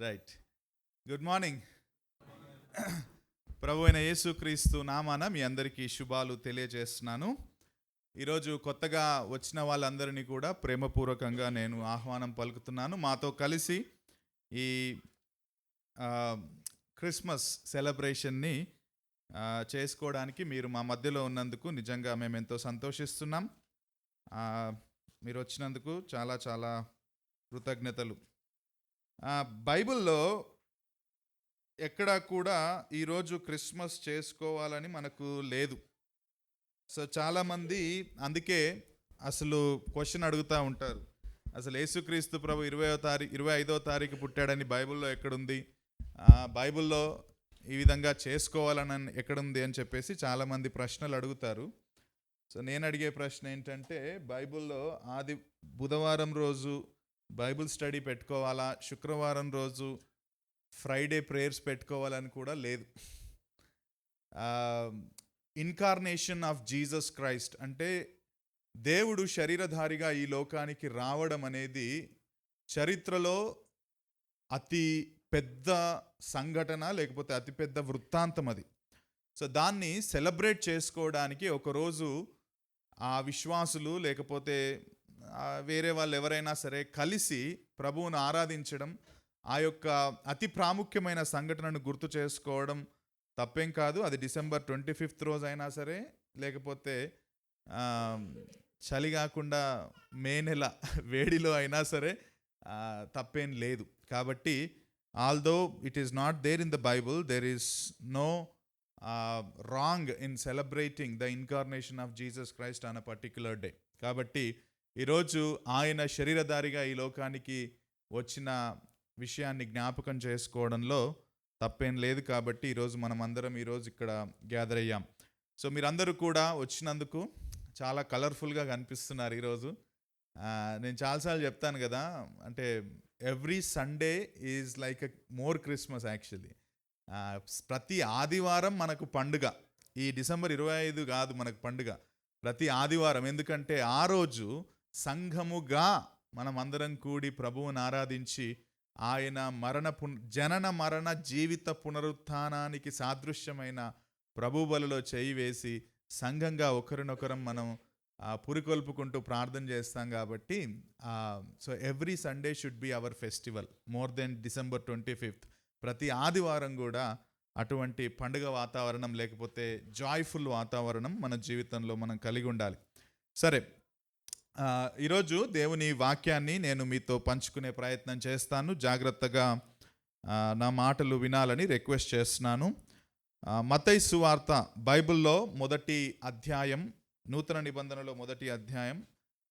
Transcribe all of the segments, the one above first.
Right. Good morning. ప్రభు అయిన యేసుక్రీస్తు నామాన మీ అందరికీ శుభాలు తెలియజేస్తున్నాను. ఈరోజు కొత్తగా వచ్చిన వాళ్ళందరినీ కూడా ప్రేమపూర్వకంగా నేను ఆహ్వానం పలుకుతున్నాను. మాతో కలిసి ఈ క్రిస్మస్ సెలబ్రేషన్ని చేసుకోవడానికి మీరు మా మధ్యలో ఉన్నందుకు నిజంగా మేము ఎంతో సంతోషిస్తున్నాం. మీరు వచ్చినందుకు చాలా చాలా కృతజ్ఞతలు. బైబిల్లో ఎక్కడా కూడా ఈరోజు క్రిస్మస్ చేసుకోవాలని మనకు లేదు. సో చాలామంది అందుకే అసలు క్వశ్చన్ అడుగుతూ ఉంటారు, అసలు యేసుక్రీస్తు ప్రభు 25వ తారీఖు పుట్టాడని బైబిల్లో ఎక్కడుంది, బైబిల్లో ఈ విధంగా చేసుకోవాలని ఎక్కడుంది అని చెప్పేసి చాలామంది ప్రశ్నలు అడుగుతారు. సో నేను అడిగే ప్రశ్న ఏంటంటే, బైబిల్లో బుధవారం రోజు బైబిల్ స్టడీ పెట్టుకోవాలా, శుక్రవారం రోజు ఫ్రైడే ప్రేయర్స్ పెట్టుకోవాలని కూడా లేదు. ఇన్కార్నేషన్ ఆఫ్ జీసస్ క్రైస్ట్ అంటే దేవుడు శరీరధారిగా ఈ లోకానికి రావడం అనేది చరిత్రలో అతి పెద్ద సంఘటన, లేకపోతే అతిపెద్ద వృత్తాంతం అది. సో దాన్ని సెలబ్రేట్ చేసుకోవడానికి ఒకరోజు ఆ విశ్వాసులు లేకపోతే వేరే వాళ్ళు ఎవరైనా సరే కలిసి ప్రభువును ఆరాధించడం, ఆ యొక్క అతి ప్రాముఖ్యమైన సంఘటనను గుర్తు చేసుకోవడం తప్పేం కాదు. అది December 25th రోజు అయినా సరే, లేకపోతే చలి కాకుండా మే నెల వేడిలో అయినా సరే తప్పేం లేదు. కాబట్టి although it is not there in the Bible, there is no wrong in celebrating the incarnation of Jesus Christ on a particular day. కాబట్టి ఈరోజు ఆయన శరీరధారిగా ఈ లోకానికి వచ్చిన విషయాన్ని జ్ఞాపకం చేసుకోవడంలో తప్పేం లేదు. కాబట్టి ఈరోజు మనం అందరం ఈరోజు ఇక్కడ గ్యాదర్ అయ్యాం. సో మీరందరూ కూడా వచ్చినందుకు చాలా కలర్ఫుల్గా కనిపిస్తున్నారు ఈరోజు. నేను చాలాసార్లు చెప్తాను కదా, అంటే every Sunday is like a more Christmas actually. ప్రతి ఆదివారం మనకు పండుగ. ఈ December 25 కాదు మనకు పండుగ, ప్రతి ఆదివారం. ఎందుకంటే ఆ రోజు సంఘముగా మనం అందరం కూడి ప్రభువుని ఆరాధించి ఆయన జనన మరణ జీవిత పునరుత్థానానికి సాదృశ్యమైన ప్రభు బలిలో చేయి వేసి సంఘంగా ఒకరినొకరం మనం పురికొల్పుకుంటూ ప్రార్థన చేస్తాం. కాబట్టి so every Sunday should be our festival more than December 25th. ప్రతి ఆదివారం కూడా అటువంటి పండుగ వాతావరణం, లేకపోతే జాయ్ఫుల్ వాతావరణం మన జీవితంలో మనం కలిగి ఉండాలి. సరే, ఈరోజు దేవుని వాక్యాన్ని నేను మీతో పంచుకునే ప్రయత్నం చేస్తాను. జాగ్రత్తగా నా మాటలు వినాలని రిక్వెస్ట్ చేస్తున్నాను. మత్తయి సువార్త బైబిల్లో మొదటి అధ్యాయం, నూతన నిబంధనలో మొదటి అధ్యాయం,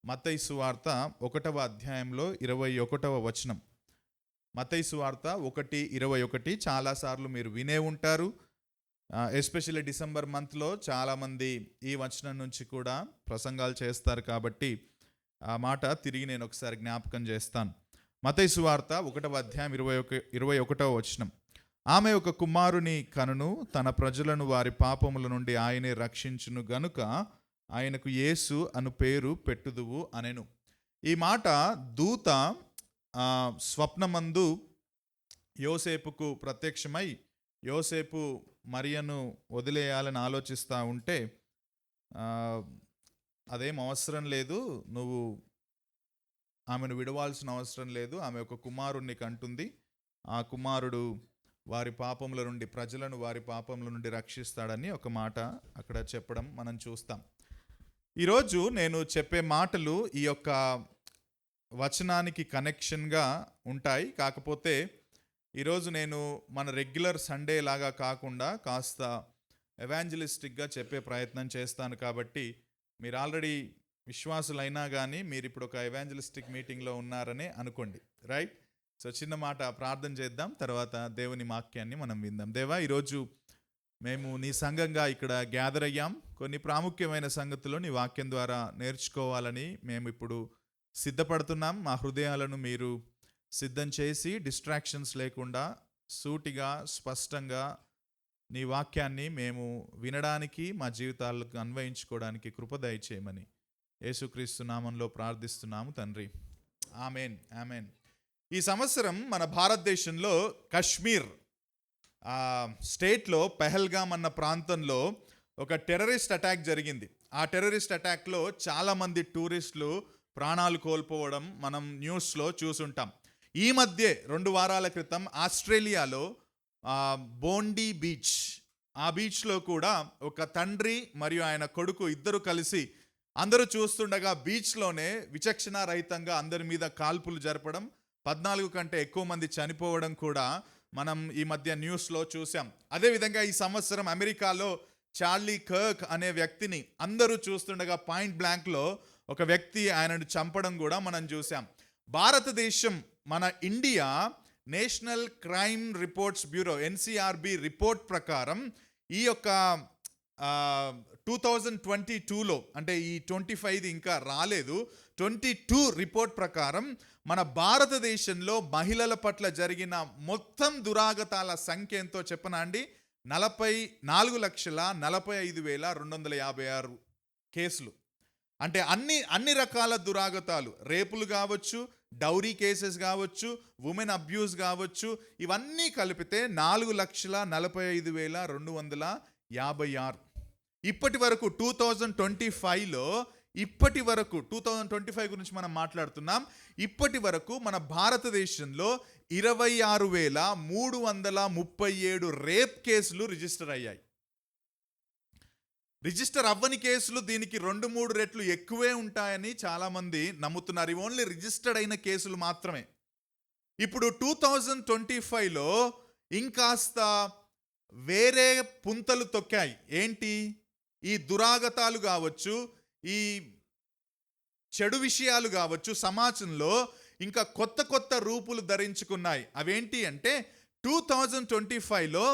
మత్తయి సువార్త 1వ అధ్యాయంలో 21వ వచనం. మత్తయి సువార్త 1:21 చాలాసార్లు మీరు వినే ఉంటారు. ఎస్పెషల్లీ డిసెంబర్ మంత్లో చాలామంది ఈ వచనం నుంచి కూడా ప్రసంగాలు చేస్తారు. కాబట్టి ఆ మాట తిరిగి నేను ఒకసారి జ్ఞాపకం చేస్తాను. మత్తయి సువార్త 1వ అధ్యాయం 21వ వచనం. ఆమె ఒక కుమారుని కనును, తన ప్రజలను వారి పాపముల నుండి ఆయనే రక్షించును గనుక ఆయనకు యేసు అను పేరు పెట్టుదువు అనెను. ఈ మాట దూత స్వప్నమందు యోసేపుకు ప్రత్యక్షమై, యోసేపు మరియను వదిలేయాలని ఆలోచిస్తూ ఉంటే, అదేం అవసరం లేదు, నువ్వు ఆమెను విడవాల్సిన అవసరం లేదు, ఆమె ఒక కుమారుణ్ణి కంటుంది, ఆ కుమారుడు వారి పాపముల నుండి, ప్రజలను వారి పాపముల నుండి రక్షిస్తాడని ఒక మాట అక్కడ చెప్పడం మనం చూస్తాం. ఈరోజు నేను చెప్పే మాటలు ఈ యొక్క వచనానికి కనెక్షన్గా ఉంటాయి. కాకపోతే ఈరోజు నేను మన రెగ్యులర్ సండే లాగా కాకుండా కాస్త ఎవాంజలిస్టిక్గా చెప్పే ప్రయత్నం చేస్తాను. కాబట్టి మీరు ఆల్రెడీ విశ్వాసులైనా కానీ మీరు ఇప్పుడు ఒక ఎవాంజలిస్టిక్ మీటింగ్లో ఉన్నారని అనుకోండి, రైట్? సో చిన్న మాట ప్రార్థన చేద్దాం, తర్వాత దేవుని వాక్యాన్ని మనం విందాం. దేవా, ఈరోజు మేము నీ సంఘంగా ఇక్కడ గ్యాదర్ అయ్యాం. కొన్ని ప్రాముఖ్యమైన సంగతులు నీ వాక్యం ద్వారా నేర్చుకోవాలని మేము ఇప్పుడు సిద్ధపడుతున్నాం. మా హృదయాలను మీరు సిద్ధం చేసి డిస్ట్రాక్షన్స్ లేకుండా సూటిగా స్పష్టంగా నీ వాక్యాన్ని మేము వినడానికి, మా జీవితాలకు అన్వయించుకోవడానికి కృప దయచేయమని యేసుక్రీస్తు నామంలో ప్రార్థిస్తున్నాము తండ్రి. Amen, amen. ఈ సంవత్సరం మన భారతదేశంలో కశ్మీర్ స్టేట్లో పెహల్గామ్ అన్న ప్రాంతంలో ఒక టెర్రరిస్ట్ అటాక్ జరిగింది. ఆ టెర్రరిస్ట్ అటాక్లో చాలామంది టూరిస్టులు ప్రాణాలు కోల్పోవడం మనం న్యూస్లో చూసుంటాం. ఈ మధ్య 2 వారాల క్రితం ఆస్ట్రేలియాలో బోండీ బీచ్, ఆ బీచ్లో కూడా ఒక తండ్రి మరియు ఆయన కొడుకు ఇద్దరు కలిసి అందరూ చూస్తుండగా బీచ్లోనే విచక్షణారహితంగా అందరి మీద కాల్పులు జరపడం, 14 కంటే ఎక్కువ మంది చనిపోవడం కూడా మనం ఈ మధ్య న్యూస్లో చూసాం. అదేవిధంగా ఈ సంవత్సరం అమెరికాలో చార్లీ కర్క్ అనే వ్యక్తిని అందరూ చూస్తుండగా పాయింట్ బ్లాంక్లో ఒక వ్యక్తి ఆయనను చంపడం కూడా మనం చూసాం. భారతదేశం, మన India national crime reports bureau NCRB report ప్రకారం ఈ యొక్క 2022లో, అంటే ఈ 25 ఇంకా రాలేదు, 22 రిపోర్ట్ ప్రకారం మన భారతదేశంలో మహిళల పట్ల జరిగిన మొత్తం దురాగతాల సంఖ్య ఎంతో చెప్పనా అండి? 44,45,256 కేసులు. అంటే అన్ని రకాల దురాగతాలు, రేపులు కావచ్చు, డౌరీ కేసెస్ కావచ్చు, ఉమెన్ అబ్యూస్ కావచ్చు, ఇవన్నీ కలిపితే 4,45,256. ఇప్పటి వరకు 2025లో, ఇప్పటి వరకు 2025 గురించి మనం మాట్లాడుతున్నాం, ఇప్పటి వరకు మన భారతదేశంలో 26,337 రేప్ కేసులు రిజిస్టర్ అయ్యాయి. రిజిస్టర్ అవ్వని కేసులు దీనికి 2-3 రెట్లు ఎక్కువే ఉంటాయని చాలామంది నమ్ముతున్నారు. ఇవి ఓన్లీ రిజిస్టర్డ్ అయిన కేసులు మాత్రమే. ఇప్పుడు 2025లో ఇంకాస్త వేరే పుంతలు తొక్కాయి. ఏంటి? ఈ దురాగతాలు కావచ్చు, ఈ చెడు విషయాలు కావచ్చు, సమాజంలో ఇంకా కొత్త కొత్త రూపులు ధరించుకున్నాయి. అవేంటి అంటే 2025లో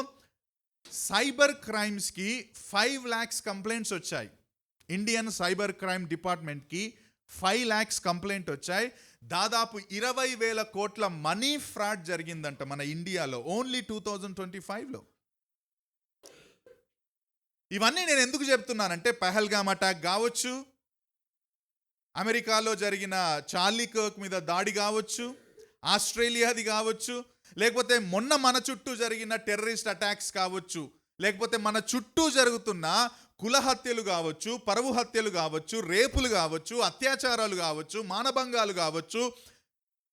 సైబర్ క్రైమ్స్కి 5 lakhs కంప్లైంట్స్ వచ్చాయి. ఇండియన్ సైబర్ క్రైమ్ డిపార్ట్మెంట్కి 5 lakhs కంప్లైంట్ వచ్చాయి. దాదాపు 20,000 కోట్ల మనీ ఫ్రాడ్ జరిగిందంట మన ఇండియాలో ఓన్లీ 2025లో. ఇవన్నీ నేను ఎందుకు చెప్తున్నానంటే, పెహల్గామ్ అటాక్ కావచ్చు, అమెరికాలో జరిగిన చార్లీ కర్క్ మీద దాడి కావచ్చు, ఆస్ట్రేలియాది కావచ్చు, లేకపోతే మొన్న మన చుట్టూ జరిగిన టెర్రరిస్ట్ అటాక్స్ కావచ్చు, లేకపోతే మన చుట్టూ జరుగుతున్న కుల హత్యలు కావచ్చు, పరువు హత్యలు కావచ్చు, రేపులు కావచ్చు, అత్యాచారాలు కావచ్చు, మానభంగాలు కావచ్చు,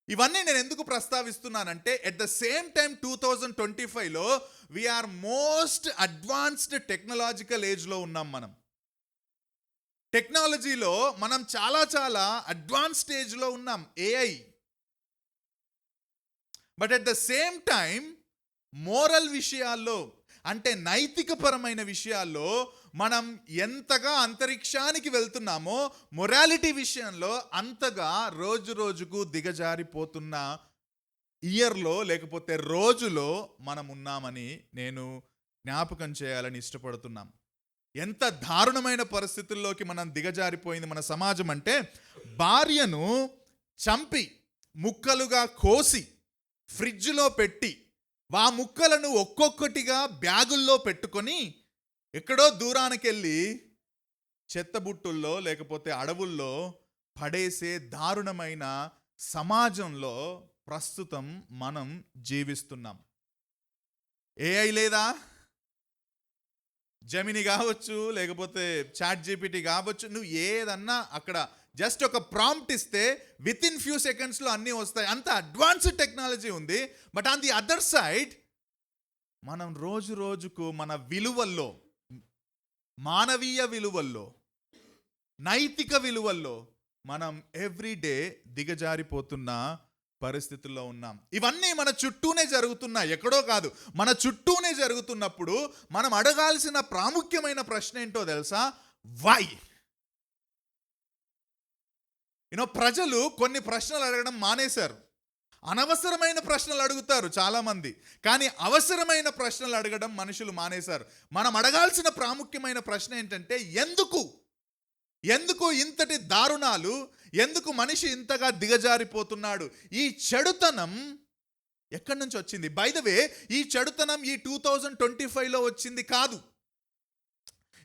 ఇవన్నీ నేను ఎందుకు ప్రస్తావిస్తున్నానంటే, ఎట్ ద సేమ్ టైం 2025లో వీఆర్ మోస్ట్ అడ్వాన్స్డ్ టెక్నాలజికల్ ఏజ్లో ఉన్నాం. మనం టెక్నాలజీలో మనం చాలా చాలా అడ్వాన్స్ స్టేజ్లో ఉన్నాం, AI. But at the same time moral విషయాల్లో, అంటే నైతికపరమైన విషయాల్లో మనం ఎంతగా అంతరిక్షానికి వెళ్తున్నామో, మొరాలిటీ విషయంలో అంతగా రోజు రోజుకు దిగజారిపోతున్న ఇయర్లో, లేకపోతే రోజులో మనం ఉన్నామని నేను జ్ఞాపకం చేయాలని ఇష్టపడుతున్నాం. ఎంత దారుణమైన పరిస్థితుల్లోకి మనం దిగజారిపోయింది మన సమాజం అంటే, భార్యను చంపి ముక్కలుగా కోసి ఫ్రిడ్జ్లో పెట్టి, ఆ ముక్కలను ఒక్కొక్కటిగా బ్యాగుల్లో పెట్టుకొని ఎక్కడో దూరానికి వెళ్ళి చెత్తబుట్టుల్లో లేకపోతే అడవుల్లో పడేసే దారుణమైన సమాజంలో ప్రస్తుతం మనం జీవిస్తున్నాం. AI లేదా, జెమిని కావచ్చు, లేకపోతే చాట్ GPT కావచ్చు, నువ్వు ఏదన్నా అక్కడ జస్ట్ ఒక ప్రాంప్ట్ ఇస్తే విత్ ఇన్ ఫ్యూ సెకండ్స్లో అన్నీ వస్తాయి. అంత అడ్వాన్స్డ్ టెక్నాలజీ ఉంది. But on the other side మనం రోజు రోజుకు మన విలువల్లో, మానవీయ విలువల్లో, నైతిక విలువల్లో మనం ఎవ్రీడే దిగజారిపోతున్న పరిస్థితుల్లో ఉన్నాం. ఇవన్నీ మన చుట్టూనే జరుగుతున్నాయి, ఎక్కడో కాదు, మన చుట్టూనే జరుగుతున్నప్పుడు మనం అడగాల్సిన ప్రాముఖ్యమైన ప్రశ్న ఏంటో తెలుసా? వై? ప్రజలు కొన్ని ప్రశ్నలు అడగడం మానేశారు. అనవసరమైన ప్రశ్నలు అడుగుతారు చాలామంది, కానీ అవసరమైన ప్రశ్నలు అడగడం మనుషులు మానేశారు. మనం అడగాల్సిన ప్రాముఖ్యమైన ప్రశ్న ఏంటంటే, ఎందుకు ఇంతటి దారుణాలు, ఎందుకు మనిషి ఇంతగా దిగజారిపోతున్నాడు? ఈ చెడుతనం ఎక్కడి నుంచి వచ్చింది? బై ద వే, ఈ చెడుతనం ఈ 2025లో వచ్చింది కాదు.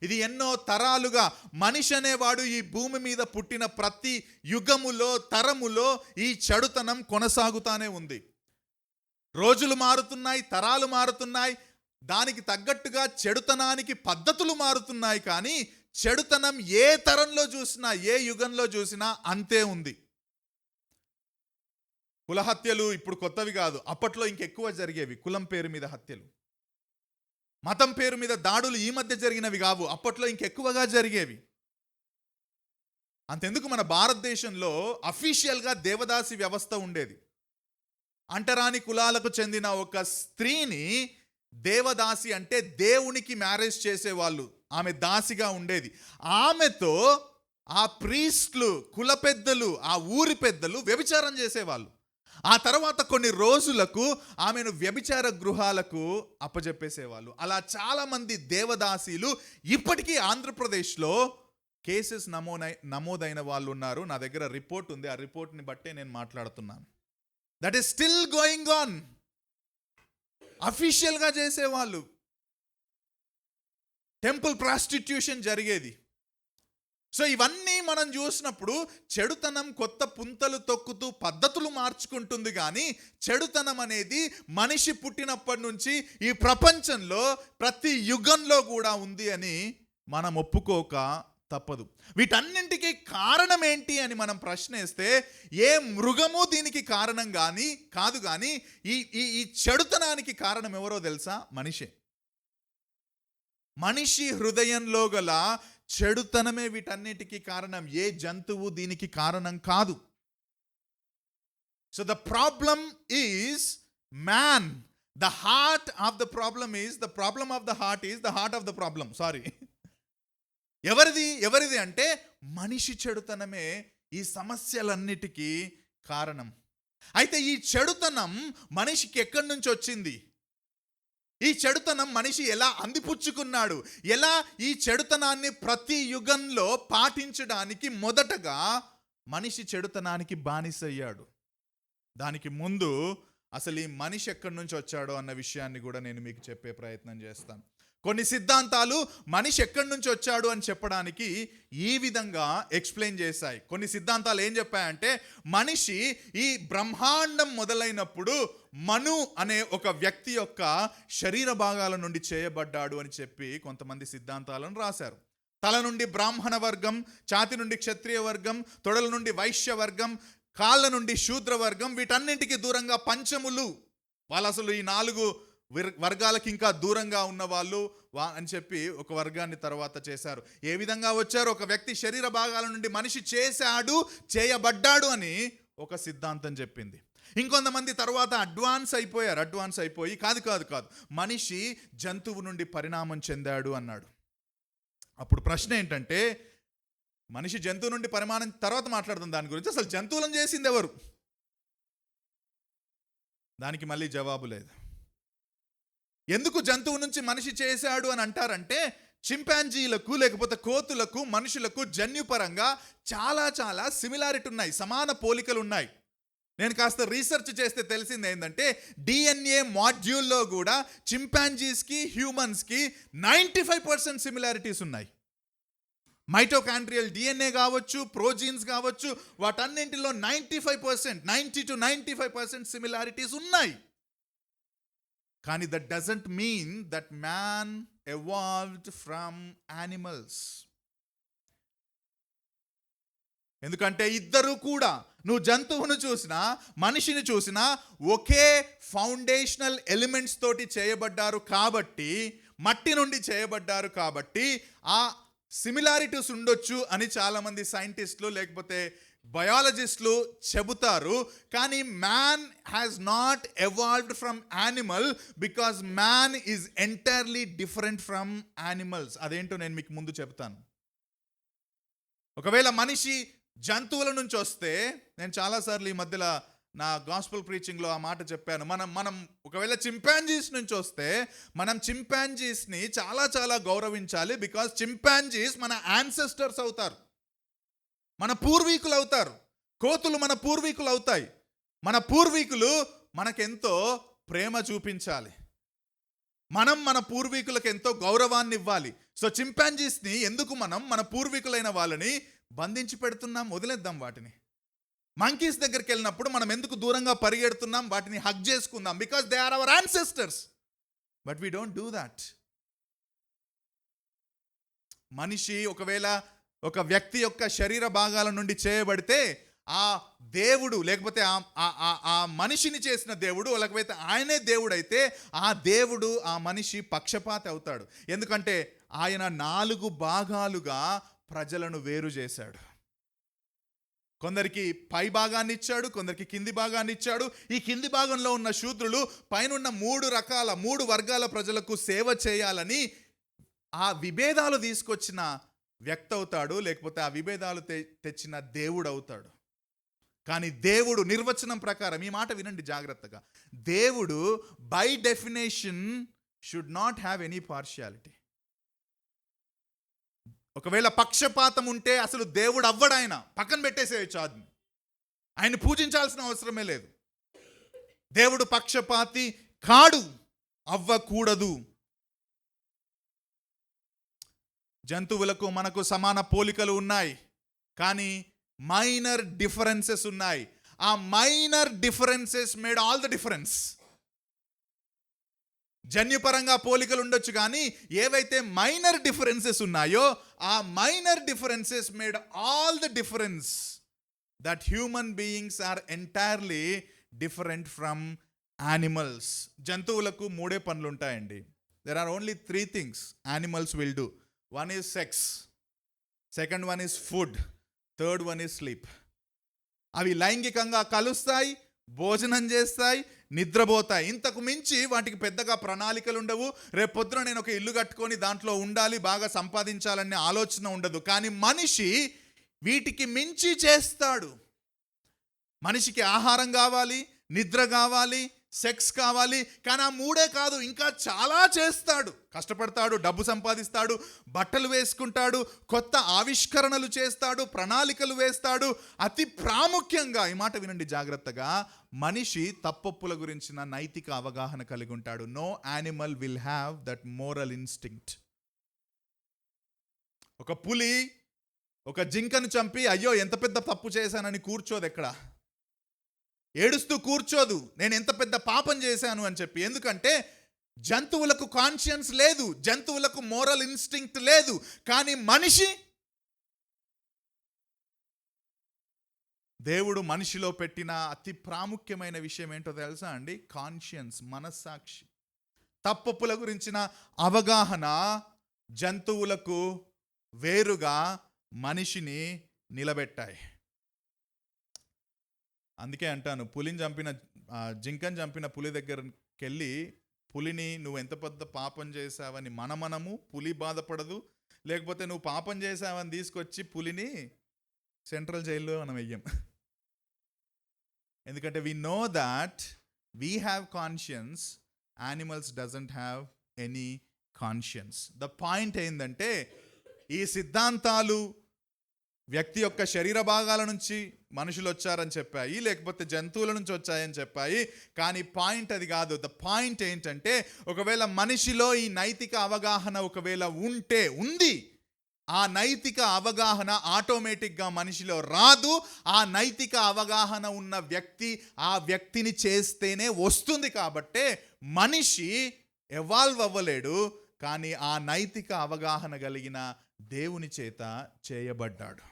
ఇది ఎన్నో తరాలుగా మనిషి అనేవాడు ఈ భూమి మీద పుట్టిన ప్రతి యుగములో తరములో ఈ చెడుతనం కొనసాగుతానే ఉంది. రోజులు మారుతున్నాయి, తరాలు మారుతున్నాయి, దానికి తగ్గట్టుగా చెడుతనానికి పద్ధతులు మారుతున్నాయి. కానీ చెడుతనం ఏ తరంలో చూసినా, ఏ యుగంలో చూసినా అంతే ఉంది. కుల హత్యలు ఇప్పుడు కొత్తవి కాదు, అప్పట్లో ఇంకెక్కువ జరిగేవి. కులం పేరు మీద హత్యలు, మతం పేరు మీద దాడులు ఈ మధ్య జరిగినవి కావు, అప్పట్లో ఇంకెక్కువగా జరిగేవి. అంతెందుకు, మన భారతదేశంలో అఫీషియల్గా దేవదాసి వ్యవస్థ ఉండేది. అంటరాని కులాలకు చెందిన ఒక స్త్రీని దేవదాసి అంటే దేవునికి మ్యారేజ్ చేసేవాళ్ళు, ఆమె దాసిగా ఉండేది. ఆమెతో ఆ ప్రీస్ట్లు, కుల పెద్దలు, ఆ ఊరి పెద్దలు వ్యభిచారం చేసేవాళ్ళు. ఆ తర్వాత కొన్ని రోజులకు ఆమెను వ్యభిచార గృహాలకు అప్పజెప్పేసేవాళ్ళు. అలా చాలామంది దేవదాసీలు ఇప్పటికీ ఆంధ్రప్రదేశ్లో కేసెస్ నమోదైన వాళ్ళు ఉన్నారు. నా దగ్గర రిపోర్ట్ ఉంది, ఆ రిపోర్ట్ని బట్టే నేను మాట్లాడుతున్నాను. That is still going on. అఫీషియల్గా చేసేవాళ్ళు. టెంపుల్ ప్రాస్టిట్యూషన్ జరిగేది. సో ఇవన్నీ మనం చూసినప్పుడు చెడుతనం కొత్త పుంతలు తొక్కుతూ పద్ధతులు మార్చుకుంటుంది. కానీ చెడుతనం అనేది మనిషి పుట్టినప్పటి నుంచి ఈ ప్రపంచంలో ప్రతి యుగంలో కూడా ఉంది అని మనం ఒప్పుకోక తప్పదు. వీటన్నింటికి కారణం ఏంటి అని మనం ప్రశ్నిస్తే ఏ మృగము దీనికి కారణం కాదు. కానీ ఈ చెడుతనానికి కారణం ఎవరో తెలుసా? మనిషి హృదయంలో గల చెడుతనమే వీటన్నిటికీ కారణం. ఏ జంతువు దీనికి కారణం కాదు. So the problem is man. The heart of the problem is the problem of the heart is the heart of the problem. Sorry, ఎవరిది అంటే మనిషి చెడుతనమే ఈ సమస్యలన్నిటికీ కారణం. అయితే ఈ చెడుతనం మనిషికి ఎక్కడి నుంచి వచ్చింది? ఈ చెడుతనం మనిషి ఎలా అందిపుచ్చుకున్నాడు? ఎలా ఈ చెడుతనాన్ని ప్రతి యుగంలో పాటించడానికి మొదటగా మనిషి చెడుతనానికి బానిసయ్యాడు. దానికి ముందు అసలు ఈ మనిషి ఎక్కడి నుంచి వచ్చాడో అన్న విషయాన్ని కూడా నేను మీకు చెప్పే ప్రయత్నం చేస్తాను. కొన్ని సిద్ధాంతాలు మనిషి ఎక్కడి నుంచి వచ్చాడు అని చెప్పడానికి ఈ విధంగా ఎక్స్ప్లెయిన్ చేశాయి. కొన్ని సిద్ధాంతాలు ఏం చెప్పాయంటే, మనిషి ఈ బ్రహ్మాండం మొదలైనప్పుడు మను అనే ఒక వ్యక్తి యొక్క శరీర భాగాల నుండి చేయబడ్డాడు అని చెప్పి కొంతమంది సిద్ధాంతాలను రాశారు. తల నుండి బ్రాహ్మణ వర్గం, ఛాతి నుండి క్షత్రియ వర్గం, తొడల నుండి వైశ్య వర్గం, కాళ్ళ నుండి శూద్ర వర్గం, వీటన్నింటికి దూరంగా పంచములు, వాళ్ళు అసలు ఈ 4 వర్గాలకి ఇంకా దూరంగా ఉన్న వాళ్ళు అని చెప్పి ఒక వర్గాన్ని తర్వాత చేశారు. ఏ విధంగా వచ్చారు? ఒక వ్యక్తి శరీర భాగాల నుండి మనిషి చేయబడ్డాడు అని ఒక సిద్ధాంతం చెప్పింది. ఇంకొంతమంది తర్వాత అడ్వాన్స్ అయిపోయి కాదు మనిషి జంతువు నుండి పరిణామం చెందాడు అన్నాడు. అప్పుడు ప్రశ్న ఏంటంటే, మనిషి జంతువు నుండి పరిమాణం తర్వాత మాట్లాడదాం దాని గురించి. అసలు జంతువులను చేసింది ఎవరు? దానికి మళ్ళీ జవాబు లేదు. ఎందుకు జంతువు నుంచి మనిషి చేశాడు అని అంటారంటే, చింపాంజీలకు లేకపోతే కోతులకు మనుషులకు జన్యుపరంగా చాలా సిమిలారిటీ ఉన్నాయి, సమాన పోలికలు ఉన్నాయి. నేను కాస్త రీసెర్చ్ చేస్తే తెలిసింది ఏంటంటే, DNA మాడ్యూల్లో కూడా చింపాంజీస్కి హ్యూమన్స్కి 95% సిమిలారిటీస్ ఉన్నాయి. మైటోకాండ్రియల్ DNA కావచ్చు, ప్రోజీన్స్ కావచ్చు, వాటన్నింటిలో 90 to 95% సిమిలారిటీస్ ఉన్నాయి. కానీ that doesn't mean that man evolved from animals. ఎందుకంటే ఇద్దరు కూడా, నువ్వు జంతువును చూసినా మనిషిని చూసినా ఒకే ఫౌండేషనల్ ఎలిమెంట్స్ తోటి చేయబడ్డారు కాబట్టి, మట్టి నుండి చేయబడ్డారు కాబట్టి ఆ సిమిలారిటీస్ ఉండొచ్చు అని చాలామంది సైంటిస్టులు లేకపోతే బయాలజిస్టులు చెబుతారు. కానీ man has not evolved from animal because man is entirely different from animals. అదేంటో నేను మీకు ముందు చెప్తాను. ఒకవేళ మనిషి జంతువుల నుంచి వస్తే, నేను చాలాసార్లు ఈ మధ్యలో నా గాస్పెల్ ప్రీచింగ్లో ఆ మాట చెప్పాను, మనం ఒకవేళ చింపాంజీస్ నుంచి వస్తే మనం చింపాంజీస్ని చాలా గౌరవించాలి. బికాజ్ చింపాంజీస్ మన యాన్సెస్టర్స్ అవుతారు, మన పూర్వీకులు అవుతారు. కోతులు మన పూర్వీకులు అవుతాయి. మన పూర్వీకులు మనకెంతో ప్రేమ చూపించాలి. మనం మన పూర్వీకులకు ఎంతో గౌరవాన్ని ఇవ్వాలి. సో చింపాంజీస్ని ఎందుకు మనం మన పూర్వీకులైన వాళ్ళని బంధించి పెడుతున్నాం? వదిలేద్దాం వాటిని. మంకీస్ దగ్గరికి వెళ్ళినప్పుడు మనం ఎందుకు దూరంగా పరిగెడుతున్నాం? వాటిని హగ్ చేసుకుందాం. Because they are our ancestors. But we don't do that. మనిషి ఒకవేళ ఒక వ్యక్తి యొక్క శరీర భాగాల నుండి చేయబడితే ఆ దేవుడు, లేకపోతే ఆ మనిషిని చేసిన దేవుడు, లేకపోతే ఆయనే దేవుడు అయితే ఆ దేవుడు ఆ మనిషి పక్షపాతి అవుతాడు. ఎందుకంటే ఆయన 4 భాగాలుగా ప్రజలను వేరు చేశాడు. కొందరికి పై భాగాన్ని ఇచ్చాడు, కొందరికి కింది భాగాన్ని ఇచ్చాడు. ఈ కింది భాగంలో ఉన్న శూద్రులు పైనున్న 3 వర్గాల ప్రజలకు సేవ చేయాలని ఆ విభేదాలు తీసుకొచ్చిన వ్యక్తి అవుతాడు, లేకపోతే ఆ విభేదాలు తెచ్చిన దేవుడు అవుతాడు. కానీ దేవుడు నిర్వచనం ప్రకారం, ఈ మాట వినండి జాగ్రత్తగా, దేవుడు by definition should not have any partiality. ఒకవేళ పక్షపాతం ఉంటే అసలు దేవుడు అవ్వడు. ఆయన పక్కన పెట్టేసేయచ్చు, ఆయన పూజించాల్సిన అవసరమే లేదు. దేవుడు పక్షపాతి కాడు, అవ్వకూడదు. జంతువులకు మనకు సమాన పోలికలు ఉన్నాయి, కానీ మైనర్ డిఫరెన్సెస్ ఉన్నాయి. ఆ minor differences made all the difference. జన్యుపరంగా పోలికలు ఉండొచ్చు, కానీ ఏవైతే మైనర్ డిఫరెన్సెస్ ఉన్నాయో ఆ minor differences made all the difference. That human beings are entirely different from animals. జంతువులకు 3 పనులు ఉంటాయండి. There are only 3 things animals will do. One is sex, second one is food, third one is sleep. అవి లైంగికంగా కలుస్తాయి, భోజనం చేస్తాయి, నిద్రపోతాయి. ఇంతకు మించి వాటికి పెద్దగా ప్రణాళికలు ఉండవు. రేపు పొద్దున నేను ఒక ఇల్లు కట్టుకొని దాంట్లో ఉండాలి, బాగా సంపాదించాలనే ఆలోచన ఉండదు. కానీ మనిషి వీటికి మించి చేస్తాడు. మనిషికి ఆహారం కావాలి, నిద్ర కావాలి, సెక్స్ కావాలి. కానీ ఆ 3 కాదు, ఇంకా చాలా చేస్తాడు. కష్టపడతాడు, డబ్బు సంపాదిస్తాడు, బట్టలు వేసుకుంటాడు, కొత్త ఆవిష్కరణలు చేస్తాడు, ప్రణాళికలు వేస్తాడు. అతి ప్రాముఖ్యంగా, ఈ మాట వినండి జాగ్రత్తగా, మనిషి తప్పొప్పుల గురించిన నైతిక అవగాహన కలిగి ఉంటాడు. No animal will have that moral instinct. ఒక పులి ఒక జింకను చంపి అయ్యో ఎంత పెద్ద తప్పు చేశానని కూర్చోదు, ఎక్కడ ఏడుస్తూ కూర్చోదు, నేను ఎంత పెద్ద పాపం చేశాను అని చెప్పి. ఎందుకంటే జంతువులకు కాన్షియన్స్ లేదు, జంతువులకు మోరల్ ఇన్స్టింక్ట్ లేదు. కానీ మనిషి, దేవుడు మనిషిలో పెట్టిన అతి ప్రాముఖ్యమైన విషయం ఏంటో తెలుసా అండి? కాన్షియన్స్, మనస్సాక్షి. తప్పొప్పుల గురించిన అవగాహన జంతువులకు వేరుగా మనిషిని నిలబెట్టాయి. అందుకే అంటాను, జింకను చంపిన పులి దగ్గరికి వెళ్ళి పులిని నువ్వు ఎంత పెద్ద పాపం చేశావని మనము, పులి బాధపడదు. లేకపోతే నువ్వు పాపం చేశావని తీసుకొచ్చి పులిని సెంట్రల్ జైల్లో మనం వెయ్యం. ఎందుకంటే we know that we have conscience, animals doesn't have any conscience. The point ఏంటంటే ఈ సిద్ధాంతాలు వ్యక్తి యొక్క శరీర భాగాల నుంచి మనుషులు వచ్చారని చెప్పాయి, లేకపోతే జంతువుల నుంచి వచ్చాయని చెప్పాయి. కానీ పాయింట్ అది కాదు. ద పాయింట్ ఏంటంటే ఒకవేళ మనిషిలో ఈ నైతిక అవగాహన ఒకవేళ ఉంది, ఆ నైతిక అవగాహన ఆటోమేటిక్గా మనిషిలో రాదు. ఆ నైతిక అవగాహన ఉన్న వ్యక్తి ఆ వ్యక్తిని చేస్తేనే వస్తుంది. కాబట్టే మనిషి ఎవాల్వ్ అవ్వలేడు, కానీ ఆ నైతిక అవగాహన కలిగిన దేవుని చేత చేయబడ్డాడు.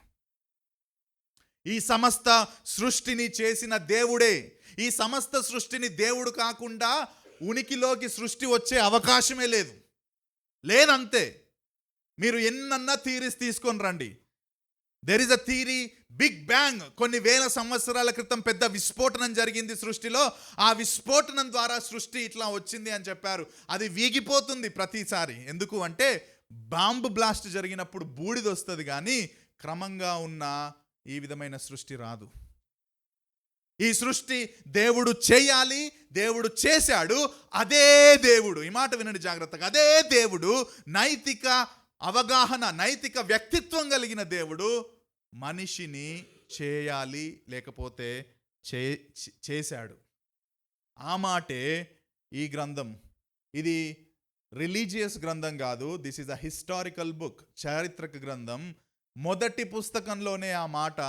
ఈ సమస్త సృష్టిని చేసిన దేవుడే. ఈ సమస్త సృష్టిని దేవుడు కాకుండా ఉనికిలోకి సృష్టి వచ్చే అవకాశమే లేదంతే. మీరు ఎన్నన్నా థీరీస్ తీసుకొని రండి. There is a theory, big bang. కొన్ని వేల సంవత్సరాల క్రితం పెద్ద విస్ఫోటనం జరిగింది సృష్టిలో. ఆ విస్ఫోటనం ద్వారా సృష్టి ఇట్లా వచ్చింది అని చెప్పారు. అది వీగిపోతుంది ప్రతిసారి. ఎందుకు అంటే బాంబు బ్లాస్ట్ జరిగినప్పుడు బూడిద వస్తుంది, కానీ క్రమంగా ఉన్న ఈ విధమైన సృష్టి రాదు. ఈ సృష్టి దేవుడు చేయాలి, దేవుడు చేశాడు. అదే దేవుడు, ఈ మాట వినండి జాగ్రత్తగా, అదే దేవుడు నైతిక అవగాహన, నైతిక వ్యక్తిత్వం కలిగిన దేవుడు మనిషిని చేయాలి, లేకపోతే చేశాడు. ఆ మాటే ఈ గ్రంథం. ఇది రిలీజియస్ గ్రంథం కాదు, this is a historical book, చారిత్రక గ్రంథం. మొదటి పుస్తకంలోనే ఆ మాట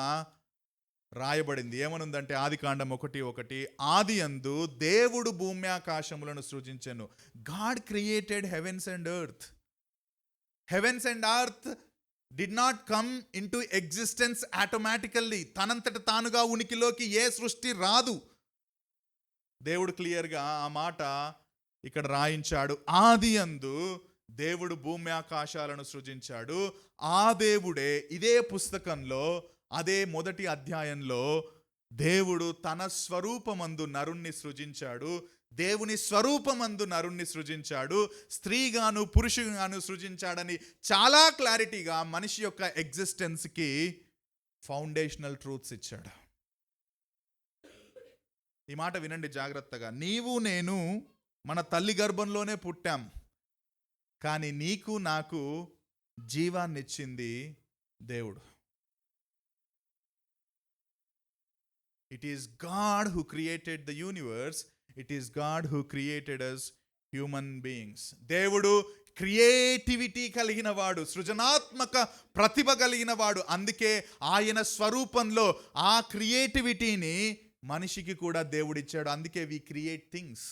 రాయబడింది. ఏమనుందంటే ఆదికాండం 1:1, ఆది యందు దేవుడు భూమి ఆకాశములను సృజించెను. God created heavens and earth. Heavens and earth did not come into existence automatically. తనంతట తానుగా ఉనికిలోకి ఏ సృష్టి రాదు. దేవుడు క్లియర్గా ఆ మాట ఇక్కడ రాయించాడు. ఆది యందు దేవుడు భూమి ఆకాశాలను సృజించాడు. ఆ దేవుడే ఇదే పుస్తకంలో అదే మొదటి అధ్యాయంలో దేవుడు తన స్వరూపమందు నరుణ్ణి సృజించాడు. దేవుని స్వరూపమందు నరుణ్ణి సృజించాడు. స్త్రీగాను పురుషుగాను సృజించాడని చాలా క్లారిటీగా మనిషి యొక్క ఎగ్జిస్టెన్స్కి ఫౌండేషనల్ ట్రూత్స్ ఇచ్చాడు. ఈ మాట వినండి జాగ్రత్తగా. నీవు నేను మన తల్లి గర్భంలోనే పుట్టాం, కానీ నీకు నాకు జీవాన్ని ఇచ్చింది దేవుడు. It is God who created the universe. It is God who created us human beings. దేవుడు క్రియేటివిటీ కలిగిన వాడు, సృజనాత్మక ప్రతిభ కలిగిన వాడు. అందుకే ఆయన స్వరూపంలో ఆ క్రియేటివిటీని మనిషికి కూడా దేవుడిచ్చాడు. అందుకే we create things,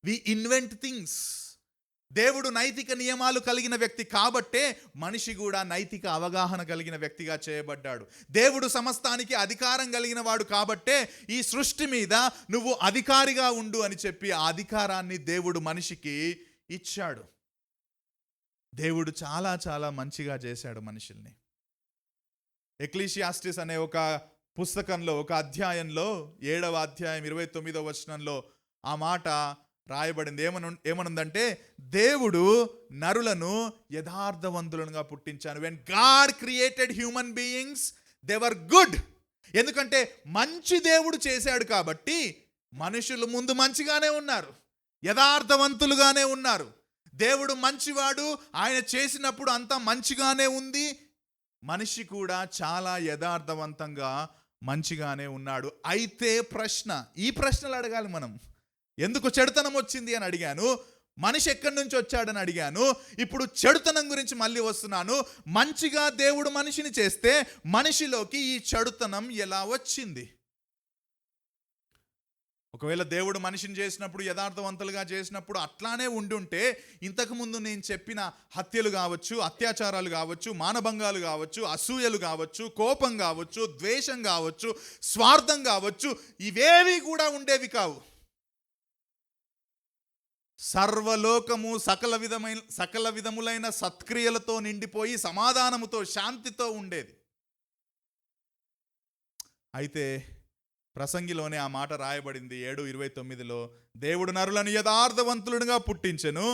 we invent things. దేవుడు నైతిక నియమాలు కలిగిన వ్యక్తి కాబట్టే మనిషి కూడా నైతిక అవగాహన కలిగిన వ్యక్తిగా చేయబడ్డాడు. దేవుడు సమస్తానికి అధికారం కలిగిన వాడు కాబట్టే ఈ సృష్టి మీద నువ్వు అధికారిగా ఉండు అని చెప్పి ఆ అధికారాన్ని దేవుడు మనిషికి ఇచ్చాడు. దేవుడు చాలా చాలా మంచిగా చేశాడు మనుషుల్ని. ఎక్లీషియాస్టిస్ అనే ఒక పుస్తకంలో, ఒక అధ్యాయంలో 7వ అధ్యాయం 29వ వచనంలో ఆ మాట రాయబడింది. ఏమనుందంటే దేవుడు నరులను యథార్థవంతులుగా పుట్టించాను. When God created human beings they were good. ఎందుకంటే మంచి దేవుడు చేశాడు కాబట్టి మనుషులు ముందు మంచిగానే ఉన్నారు, యథార్థవంతులుగానే ఉన్నారు. దేవుడు మంచివాడు, ఆయన చేసినప్పుడు అంతా మంచిగానే ఉంది. మనిషి కూడా చాలా యథార్థవంతంగా మంచిగానే ఉన్నాడు. అయితే ఈ ప్రశ్నలు అడగాలి మనం. ఎందుకు చెడుతనం వచ్చింది అని అడిగాను, మనిషి ఎక్కడి నుంచి వచ్చాడని అడిగాను. ఇప్పుడు చెడుతనం గురించి మళ్ళీ వస్తున్నాను. మంచిగా దేవుడు మనిషిని చేస్తే మనిషిలోకి ఈ చెడుతనం ఎలా వచ్చింది? ఒకవేళ దేవుడు మనిషిని చేసినప్పుడు, యథార్థవంతులుగా చేసినప్పుడు అట్లానే ఉండుంటే ఇంతకుముందు నేను చెప్పిన హత్యలు కావచ్చు, అత్యాచారాలు కావచ్చు, మానభంగాలు కావచ్చు, అసూయలు కావచ్చు, కోపం కావచ్చు, ద్వేషం కావచ్చు, స్వార్థం కావచ్చు, ఇవేవి కూడా ఉండేవి కావు. సర్వలోకము సకల విధములైన సత్క్రియలతో నిండిపోయి సమాధానముతో శాంతితో ఉండేది. అయితే ప్రసంగిలోనే ఆ మాట రాయబడింది 7:29లో, దేవుడు నరులను యథార్థవంతులుగా పుట్టించెను,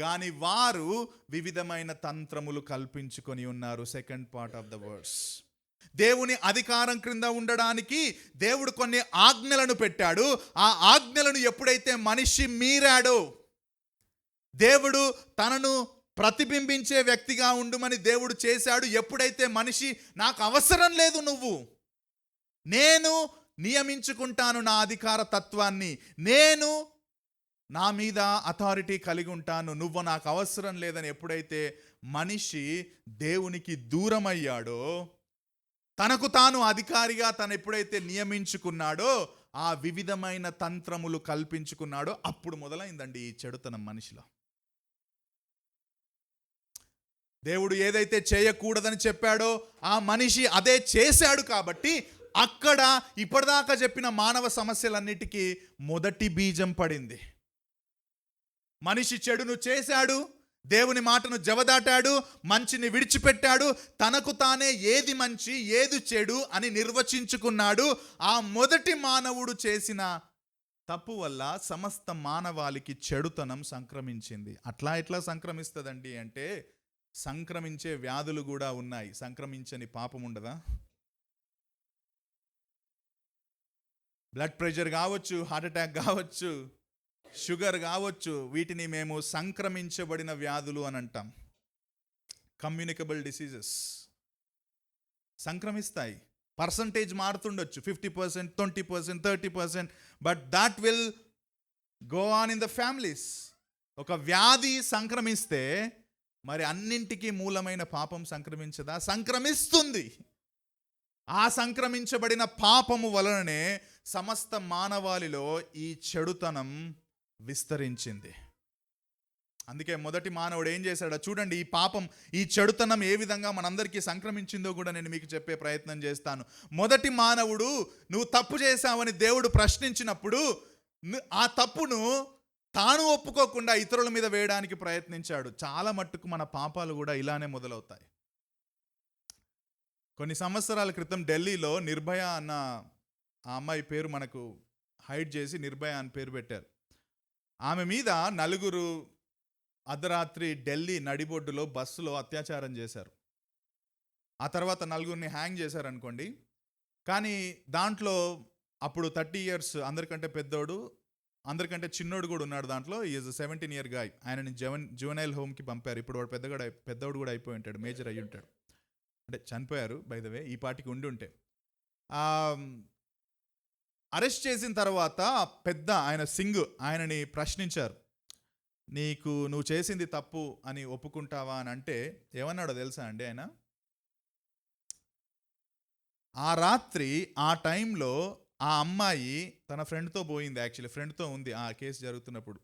గాని వారు వివిధమైన తంత్రములు కల్పించుకొని ఉన్నారు. Second part of the verse. దేవుని అధికారం క్రింద ఉండడానికి దేవుడు కొన్ని ఆజ్ఞలను పెట్టాడు. ఆ ఆజ్ఞలను ఎప్పుడైతే మనిషి మీరాడో, దేవుడు తనను ప్రతిబింబించే వ్యక్తిగా ఉండుమని దేవుడు చేశాడు. ఎప్పుడైతే మనిషి నాకు అవసరం లేదు, నేను నియమించుకుంటాను నా అధికార తత్వాన్ని, నేను నా మీద అథారిటీ కలిగి ఉంటాను, నువ్వు నాకు అవసరం లేదని ఎప్పుడైతే మనిషి దేవునికి దూరమయ్యాడో, తనకు తాను అధికారిగా తను ఎప్పుడైతే నియమించుకున్నాడో, ఆ వివిధమైన తంత్రములు కల్పించుకున్నాడో, అప్పుడు మొదలైందండి ఈ చెడుతనం మనిషిలో. దేవుడు ఏదైతే చేయకూడదని చెప్పాడో ఆ మనిషి అదే చేశాడు. కాబట్టి అక్కడ ఇప్పటిదాకా చెప్పిన మానవ సమస్యలన్నిటికీ మొదటి బీజం పడింది. మనిషి చెడును చేశాడు, దేవుని మాటను జవదాటాడు, మంచిని విడిచిపెట్టాడు, తనకు తానే ఏది మంచి ఏది చెడు అని నిర్వచించుకున్నాడు. ఆ మొదటి మానవుడు చేసిన తప్పు వల్ల సమస్త మానవాళికి చెడుతనం సంక్రమించింది. ఎట్లా సంక్రమిస్తుందండి అంటే, సంక్రమించే వ్యాధులు కూడా ఉన్నాయి. సంక్రమించని పాపం ఉండదా? బ్లడ్ ప్రెషర్ కావచ్చు, హార్ట్ అటాక్ కావచ్చు, షుగర్ కావచ్చు, వీటిని మేము సంక్రమించబడిన వ్యాధులు అని అంటాం. కమ్యూనికబుల్ డిసీజెస్ సంక్రమిస్తాయి. పర్సంటేజ్ మారుతుండొచ్చు, 50%, 20%, 30%, but that will go on in the families. ఒక వ్యాధి సంక్రమిస్తే మరి అన్నింటికీ మూలమైన పాపం సంక్రమించదా? సంక్రమిస్తుంది. ఆ సంక్రమించబడిన పాపము వలననే సమస్త మానవాళిలో ఈ చెడుతనం విస్తరించింది. అందుకే మొదటి మానవుడు ఏం చేశాడో చూడండి. ఈ పాపం, ఈ చెడుతనం ఏ విధంగా మనందరికీ సంక్రమించిందో కూడా నేను మీకు చెప్పే ప్రయత్నం చేస్తాను. మొదటి మానవుడు నువ్వు తప్పు చేశావని దేవుడు ప్రశ్నించినప్పుడు ఆ తప్పును తాను ఒప్పుకోకుండా ఇతరుల మీద వేయడానికి ప్రయత్నించాడు. చాలా మట్టుకు మన పాపాలు కూడా ఇలానే మొదలవుతాయి. కొన్ని సంవత్సరాల క్రితం ఢిల్లీలో నిర్భయ అన్న ఆ అమ్మాయి పేరు మనకు హైడ్ చేసి నిర్భయ అని పేరు పెట్టారు. ఆమె మీద నలుగురు అర్ధరాత్రి ఢిల్లీ నడిబొడ్డులో బస్సులో అత్యాచారం చేశారు. ఆ తర్వాత నలుగురిని హ్యాంగ్ చేశారు అనుకోండి. కానీ దాంట్లో అప్పుడు 30 years అందరికంటే పెద్దోడు, అందరికంటే చిన్నోడు కూడా ఉన్నాడు దాంట్లో. Is 17 year guy. ఆయనని జువెనైల్ హోమ్కి పంపారు. ఇప్పుడు వాడు పెద్దోడు కూడా అయిపోయి ఉంటాడు, మేజర్ అయ్యి ఉంటాడు. అంటే చనిపోయారు బై ద వే, ఈ పాటికి ఉండి ఉంటే. అరెస్ట్ చేసిన తర్వాత పెద్ద ఆయన సింగ్ ఆయనని ప్రశ్నించారు. నువ్వు చేసింది తప్పు అని ఒప్పుకుంటావా అని అంటే ఏమన్నాడో తెలుసా అండి ఆయన? ఆ రాత్రి ఆ టైంలో ఆ అమ్మాయి తన ఫ్రెండ్తో పోయింది. యాక్చువల్లీ ఫ్రెండ్తో ఉంది ఆ కేసు జరుగుతున్నప్పుడు.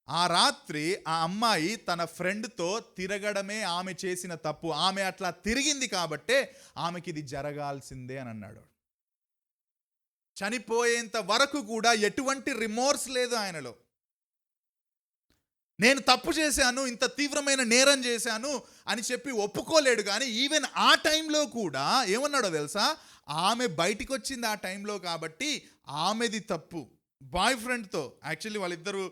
ఆ రాత్రి ఆ అమ్మాయి తన ఫ్రెండ్తో తిరగడమే ఆమె చేసిన తప్పు. ఆమె అట్లా తిరిగింది కాబట్టే ఆమెకి ఇది జరగాల్సిందే అని అన్నాడు. చనిపోయేంత వరకు కూడా ఎటువంటి రిమోర్స్ లేదు ఆయనలో. నేను తప్పు చేశాను, ఇంత తీవ్రమైన నేరం చేశాను అని చెప్పి ఒప్పుకోలేడు. కానీ ఈవెన్ ఆ టైంలో కూడా ఏమన్నాడో తెలుసా? ఆమె బయటికి వచ్చింది ఆ టైంలో కాబట్టి ఆమెది తప్పు. బాయ్ ఫ్రెండ్తో, యాక్చువల్లీ వాళ్ళిద్దరూ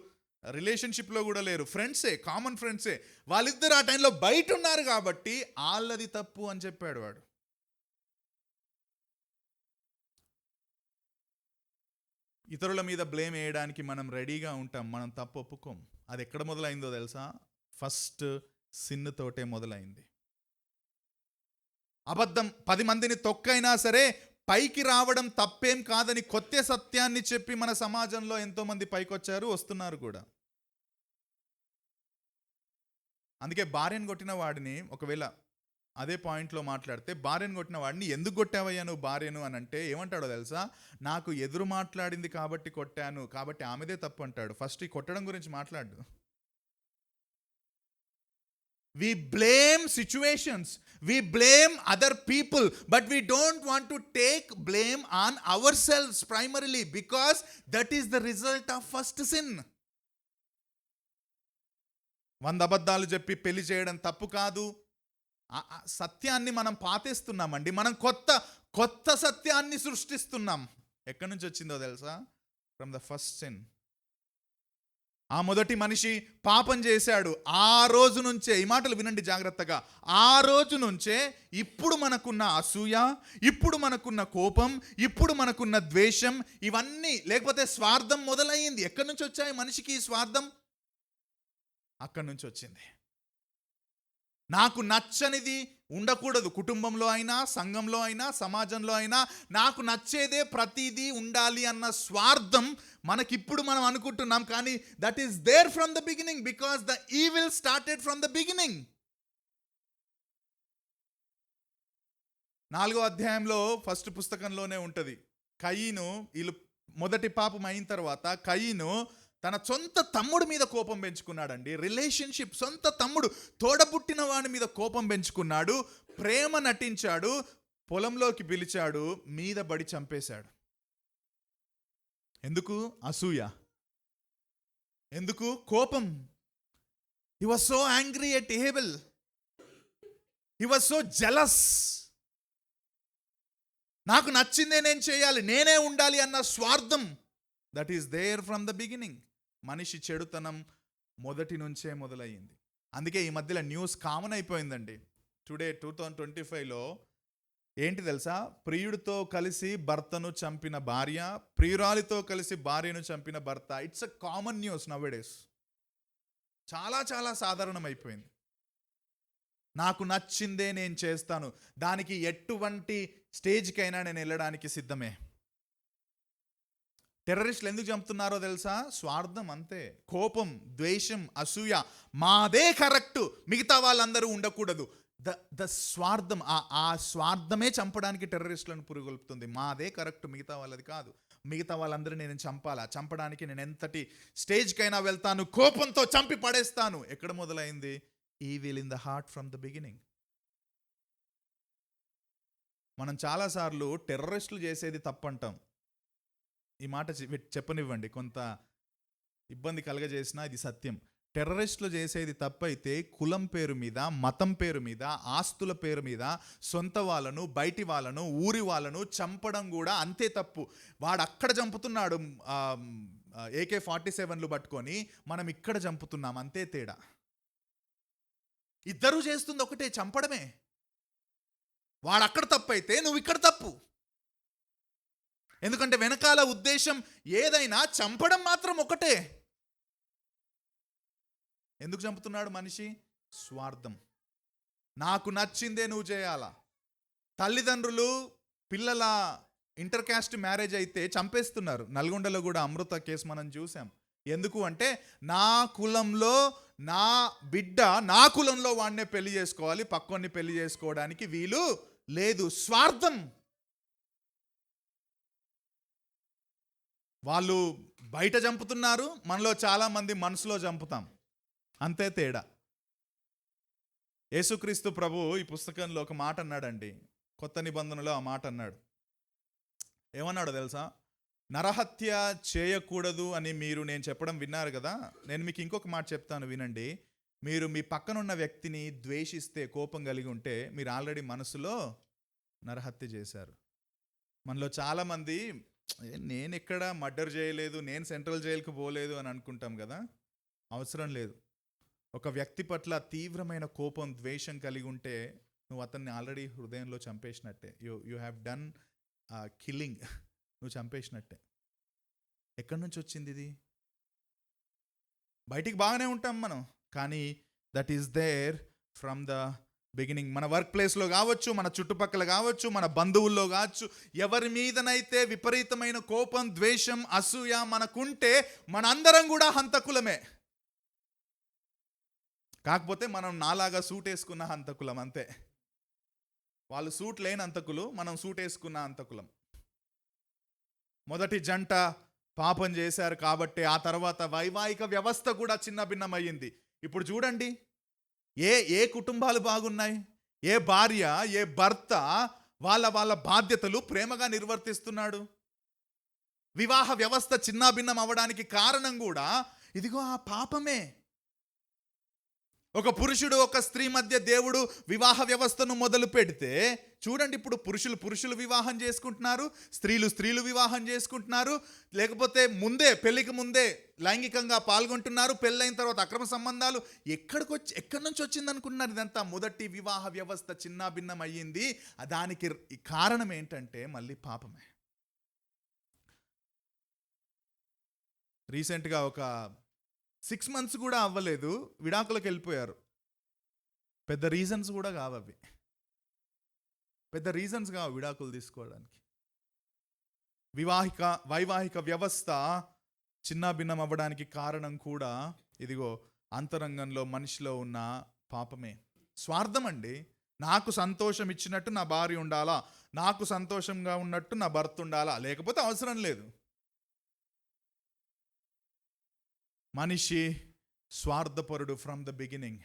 రిలేషన్షిప్లో కూడా లేరు, ఫ్రెండ్సే, కామన్ ఫ్రెండ్సే. వాళ్ళిద్దరు ఆ టైంలో బయట ఉన్నారు కాబట్టి వాళ్ళది తప్పు అని చెప్పాడు వాడు. ఇతరుల మీద బ్లేమ్ వేయడానికి మనం రెడీగా ఉంటాం, మనం తప్పు ఒప్పుకోం. అది ఎక్కడ మొదలైందో తెలుసా? ఫస్ట్ సిన్ తోటే మొదలైంది. అబద్ధం 10 మందిని తొక్కైనా సరే పైకి రావడం తప్పేం కాదని కొత్త సత్యాన్ని చెప్పి మన సమాజంలో ఎంతోమంది పైకొచ్చారు, వస్తున్నారు కూడా. అందుకే భార్యను కొట్టిన వాడిని ఒకవేళ అదే పాయింట్లో మాట్లాడితే, భార్యను కొట్టిన వాడిని ఎందుకు కొట్టావయ్యా నువ్వు భార్యను అని అంటే ఏమంటాడో తెలుసా? నాకు ఎదురు మాట్లాడింది కాబట్టి కొట్టాను, కాబట్టి ఆమెదే తప్పు అంటాడు. ఫస్ట్ ఈ కొట్టడం గురించి మాట్లాడు. We blame situations, we blame other people, but we don't want to take blame on ourselves primarily, because that is the result of first sin. 100 అబద్ధాలు చెప్పి పెళ్లి చేయడం తప్పు కాదు. సత్యాన్ని మనం పాతేస్తున్నామండి. మనం కొత్త సత్యాన్ని సృష్టిస్తున్నాం. ఎక్కడి నుంచి వచ్చిందో తెలుసా? From the first sin. ఆ మొదటి మనిషి పాపం చేశాడు. ఆ రోజు నుంచే, ఈ మాటలు వినండి జాగ్రత్తగా, ఆ రోజు నుంచే ఇప్పుడు మనకున్న అసూయ, ఇప్పుడు మనకున్న కోపం, ఇప్పుడు మనకున్న ద్వేషం, ఇవన్నీ, లేకపోతే స్వార్థం మొదలయ్యింది. ఎక్కడి నుంచి వచ్చాయి మనిషికి ఈ స్వార్థం? అక్కడి నుంచి వచ్చింది. నాకు నచ్చనిది ఉండకూడదు. కుటుంబంలో అయినా, సంఘంలో అయినా, సమాజంలో అయినా నాకు నచ్చేదే ప్రతిదీ ఉండాలి అన్న స్వార్థం మనకిప్పుడు మనం అనుకుంటున్నాం. కానీ that is there from the beginning, because the evil started from the beginning. 4వ అధ్యాయంలో ఫస్ట్ పుస్తకంలోనే ఉంటుంది. కయీను, వీళ్ళు మొదటి పాపం అయిన తర్వాత కయీను తన సొంత తమ్ముడు మీద కోపం పెంచుకున్నాడండి. రిలేషన్షిప్, సొంత తమ్ముడు, తోడబుట్టిన వాడి మీద కోపం పెంచుకున్నాడు. ప్రేమ నటించాడు, పొలంలోకి పిలిచాడు, మీద బడి చంపేశాడు. ఎందుకు? అసూయ. ఎందుకు? కోపం. He was so angry at Abel. He was so jealous. నాకు నచ్చిందే నేను చేయాలి, నేనే ఉండాలి అన్న స్వార్థం, that is there from the beginning. మనిషి చెడుతనం మొదటి నుంచే మొదలయ్యింది. అందుకే ఈ మధ్యలో న్యూస్ కామన్ అయిపోయిందండి. టుడే 2025లో ఏంటి తెలుసా? ప్రియుడితో కలిసి భర్తను చంపిన భార్య, ప్రియురాలితో కలిసి భార్యను చంపిన భర్త. It's a common news నౌడేస్. చాలా చాలా సాధారణం అయిపోయింది. నాకు నచ్చిందే నేను చేస్తాను, దానికి ఎటువంటి స్టేజ్కైనా నేను వెళ్ళడానికి సిద్ధమే. టెర్రరిస్టులు ఎందుకు చంపుతున్నారో తెలుసా? స్వార్థం, అంతే. కోపం, ద్వేషం, అసూయ, మాదే కరెక్ట్, మిగతా వాళ్ళందరూ ఉండకూడదు. ద స్వార్థం, ఆ స్వార్థమే చంపడానికి టెర్రరిస్టులను పురుగొల్పుతుంది. మాదే కరెక్ట్, మిగతా వాళ్ళది కాదు, మిగతా వాళ్ళందరూ నేను చంపాలా, చంపడానికి నేను ఎంతటి స్టేజ్కైనా వెళ్తాను, కోపంతో చంపి పడేస్తాను. ఎక్కడ మొదలైంది? Evil in the heart from the beginning. మనం చాలాసార్లు టెర్రరిస్టులు చేసేది తప్పంటాం. ఈ మాట చెప్పనివ్వండి, కొంత ఇబ్బంది కలగజేసినా ఇది సత్యం. టెర్రరిస్టులు చేసేది తప్పైతే కులం పేరు మీద, మతం పేరు మీద, ఆస్తుల పేరు మీద సొంత వాళ్ళను, బయటి వాళ్ళను, ఊరి వాళ్ళను చంపడం కూడా అంతే తప్పు. వాడు అక్కడ చంపుతున్నాడు AK-47లు పట్టుకొని, మనం ఇక్కడ చంపుతున్నాం, అంతే తేడా. ఇద్దరూ చేస్తుంది ఒకటే, చంపడమే. వాడు అక్కడ తప్పు అయితే నువ్వు ఇక్కడ తప్పు. ఎందుకంటే వెనకాల ఉద్దేశం ఏదైనా చంపడం మాత్రం ఒకటే. ఎందుకు చంపుతున్నాడు మనిషి? స్వార్థం. నాకు నచ్చిందే నువ్వు చేయాలా. తల్లిదండ్రులు పిల్లల ఇంటర్ కాస్ట్ మ్యారేజ్ అయితే చంపేస్తున్నారు. నల్గొండలో కూడా అమృత కేసు మనం చూసాం. ఎందుకు అంటే, నా కులంలో నా బిడ్డ నా కులంలో వాడినే పెళ్లి చేసుకోవాలి, పక్కోన్ని పెళ్లి చేసుకోవడానికి వీలు లేదు. స్వార్థం. వాళ్ళు బయట చంపుతున్నారు, మనలో చాలామంది మనసులో చంపుతాం, అంతే తేడా. యేసుక్రీస్తు ప్రభు ఈ పుస్తకంలో ఒక మాట అన్నాడండి. కొత్త నిబంధనలో ఆ మాట అన్నాడు. ఏమన్నాడో తెలుసా? నరహత్య చేయకూడదు అని నేను చెప్పడం విన్నారు కదా. నేను మీకు ఇంకొక మాట చెప్తాను, వినండి. మీరు మీ పక్కనున్న వ్యక్తిని ద్వేషిస్తే, కోపం కలిగి ఉంటే, మీరు ఆల్రెడీ మనసులో నరహత్య చేశారు. మనలో చాలామంది నేను ఎక్కడ మర్డర్ చేయలేదు, నేను సెంట్రల్ జైలుకు పోలేదు అని అనుకుంటాం కదా. అవసరం లేదు. ఒక వ్యక్తి పట్ల తీవ్రమైన కోపం, ద్వేషం కలిగి ఉంటే నువ్వు అతన్ని ఆల్రెడీ హృదయంలో చంపేసినట్టే. You have done killing. నువ్వు చంపేసినట్టే. ఎక్కడి నుంచి వచ్చింది ఇది? బయటికి బాగానే ఉంటాం మనం, కానీ that is there from the beginning. మన వర్క్ ప్లేస్లో కావచ్చు, మన చుట్టుపక్కల కావచ్చు, మన బంధువుల్లో కావచ్చు, ఎవరి మీదనైతే విపరీతమైన కోపం, ద్వేషం, అసూయ మనకుంటే మనందరం కూడా హంతకులమే. కాకపోతే మనం నాలాగా సూట్ వేసుకున్న హంతకులం, అంతే. వాళ్ళు సూట్ లేని హంతకులు, మనం సూట్ వేసుకున్న హంతకులం. మొదటి జంట పాపం చేశారు కాబట్టి ఆ తర్వాత వైవాహిక వ్యవస్థ కూడా చిన్న భిన్నమయ్యింది. ఇప్పుడు చూడండి, ఏ కుటుంబాలు బాగున్నాయి? ఏ భార్య, ఏ భర్త వాళ్ళ బాధ్యతలు ప్రేమగా నిర్వర్తిస్తున్నాడు. వివాహ వ్యవస్థ చిన్నాభిన్నం అవ్వడానికి కారణం కూడా ఇదిగో ఆ పాపమే. ఒక పురుషుడు, ఒక స్త్రీ మధ్య దేవుడు వివాహ వ్యవస్థను మొదలు పెడితే చూడండి, ఇప్పుడు పురుషులు వివాహం చేసుకుంటున్నారు, స్త్రీలు వివాహం చేసుకుంటున్నారు. లేకపోతే పెళ్లికి ముందే లైంగికంగా పాల్గొంటున్నారు, పెళ్ళైన తర్వాత అక్రమ సంబంధాలు. ఎక్కడి నుంచి వచ్చింది అనుకుంటున్నారు? ఇదంతా మొదటి వివాహ వ్యవస్థ చిన్నాభిన్నం అయ్యింది. దానికి కారణం ఏంటంటే మళ్ళీ పాపమే. రీసెంట్గా ఒక 6 months కూడా అవ్వలేదు, విడాకులకు వెళ్ళిపోయారు. పెద్ద రీజన్స్ కూడా కావు అవి. పెద్ద రీజన్స్ కావు విడాకులు తీసుకోవడానికి. వైవాహిక వ్యవస్థ చిన్నాభిన్నం అవ్వడానికి కారణం కూడా ఇదిగో అంతరంగంలో మనిషిలో ఉన్న పాపమే. స్వార్థం అండి. నాకు సంతోషం ఇచ్చినట్టు నా భార్య ఉండాలా, నాకు సంతోషంగా ఉన్నట్టు నా భర్త ఉండాలా, లేకపోతే అవసరం లేదు. మనిషి స్వార్థపరుడు ఫ్రమ్ ద బిగినింగ్.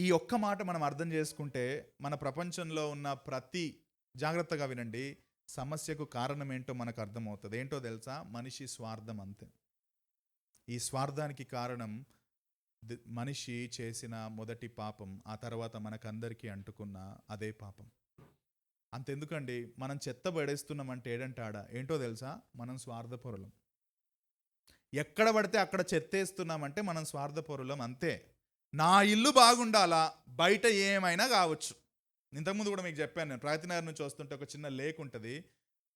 ఈ ఒక్క మాట మనం అర్థం చేసుకుంటే మన ప్రపంచంలో ఉన్న జాగ్రత్తగా వినండి, సమస్యకు కారణం ఏంటో మనకు అర్థమవుతుంది. ఏంటో తెలుసా? మనిషి స్వార్థం, అంతే. ఈ స్వార్థానికి కారణం మనిషి చేసిన మొదటి పాపం, ఆ తర్వాత మనకందరికీ అంటుకున్న అదే పాపం. అంతెందుకండి, మనం చెత్త పడేస్తున్నామంటే ఏంటో తెలుసా? మనం స్వార్థపరులం. ఎక్కడ పడితే అక్కడ చెత్తేస్తున్నామంటే మనం స్వార్థపరులం, అంతే. నా ఇల్లు బాగుండాలా, బయట ఏమైనా కావచ్చు. ఇంతకుముందు కూడా మీకు చెప్పాను, నేను ప్రగతినగర్ నుంచి వస్తుంటే ఒక చిన్న లేక్ ఉంటుంది.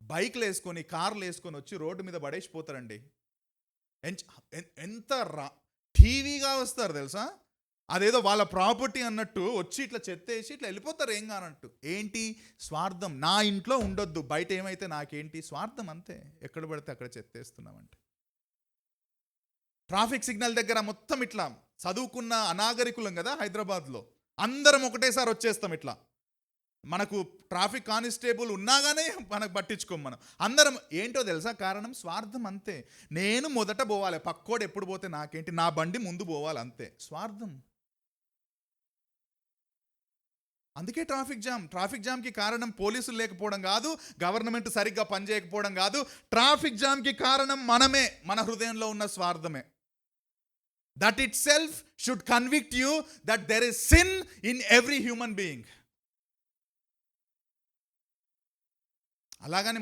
బైక్లు వేసుకొని, కార్లు వేసుకొని వచ్చి రోడ్డు మీద పడేసిపోతారండి. ఎంత టీవీగా వస్తారు తెలుసా? అదేదో వాళ్ళ ప్రాపర్టీ అన్నట్టు వచ్చి ఇట్లా చెత్తేసి ఇట్లా వెళ్ళిపోతారు ఏం కానట్టు. ఏంటి? స్వార్థం. నా ఇంట్లో ఉండొద్దు, బయట ఏమైతే నాకేంటి, స్వార్థం అంతే. ఎక్కడ పడితే అక్కడ చెత్తేస్తున్నామంటే. ట్రాఫిక్ సిగ్నల్ దగ్గర మొత్తం ఇట్లా చదువుకున్న అనాగరికులం కదా హైదరాబాద్లో, అందరం ఒకటేసారి వచ్చేస్తాం ఇట్లా. మనకు ట్రాఫిక్ కానిస్టేబుల్ ఉన్నాగానే మనకు పట్టించుకోం మనం అందరం. ఏంటో తెలుసా కారణం? స్వార్థం అంతే. నేను మొదట పోవాలి, పక్కోడు ఎప్పుడు పోతే నాకేంటి, నా బండి ముందు పోవాలి అంతే. స్వార్థం. అందుకే ట్రాఫిక్ జామ్కి కారణం పోలీసులు లేకపోవడం కాదు, గవర్నమెంట్ సరిగ్గా పనిచేయకపోవడం కాదు. ట్రాఫిక్ జామ్కి కారణం మనమే, మన హృదయంలో ఉన్న స్వార్థమే. That itself should convict you that there is sin in every human being. అలాగని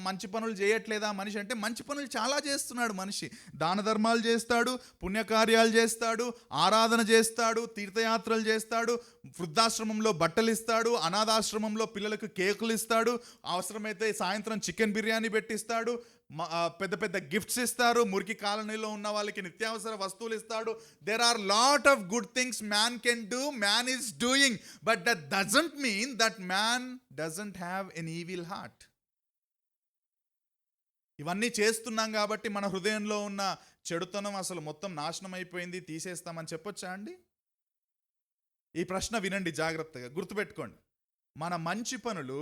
మంచి పనులు చేయట్లేదా మనిషి అంటే, మంచి పనులు చాలా చేస్తున్నాడు మనిషి. దాన ధర్మాలు చేస్తాడు, పుణ్యకార్యాలు చేస్తాడు, ఆరాధన చేస్తాడు, తీర్థయాత్రలు చేస్తాడు, వృద్ధాశ్రమంలో బట్టలు ఇస్తాడు, అనాథాశ్రమంలో పిల్లలకు కేకులు ఇస్తాడు, అవసరమైతే సాయంత్రం చికెన్ బిర్యానీ పెట్టిస్తాడు, పెద్ద పెద్ద గిఫ్ట్స్ ఇస్తారు, మురికి కాలనీలో ఉన్న వాళ్ళకి నిత్యావసర వస్తువులు ఇస్తాడు. There are lot of good things man can do, man is doing, but that doesn't mean that man doesn't have an evil heart. ఇవన్నీ చేస్తున్నాం కాబట్టి మన హృదయంలో ఉన్న చెడుతనం అసలు మొత్తం నాశనం అయిపోయింది, తీసేస్తామని చెప్పొచ్చా అండి? ఈ ప్రశ్న వినండి జాగ్రత్తగా, గుర్తుపెట్టుకోండి. మన మంచి పనులు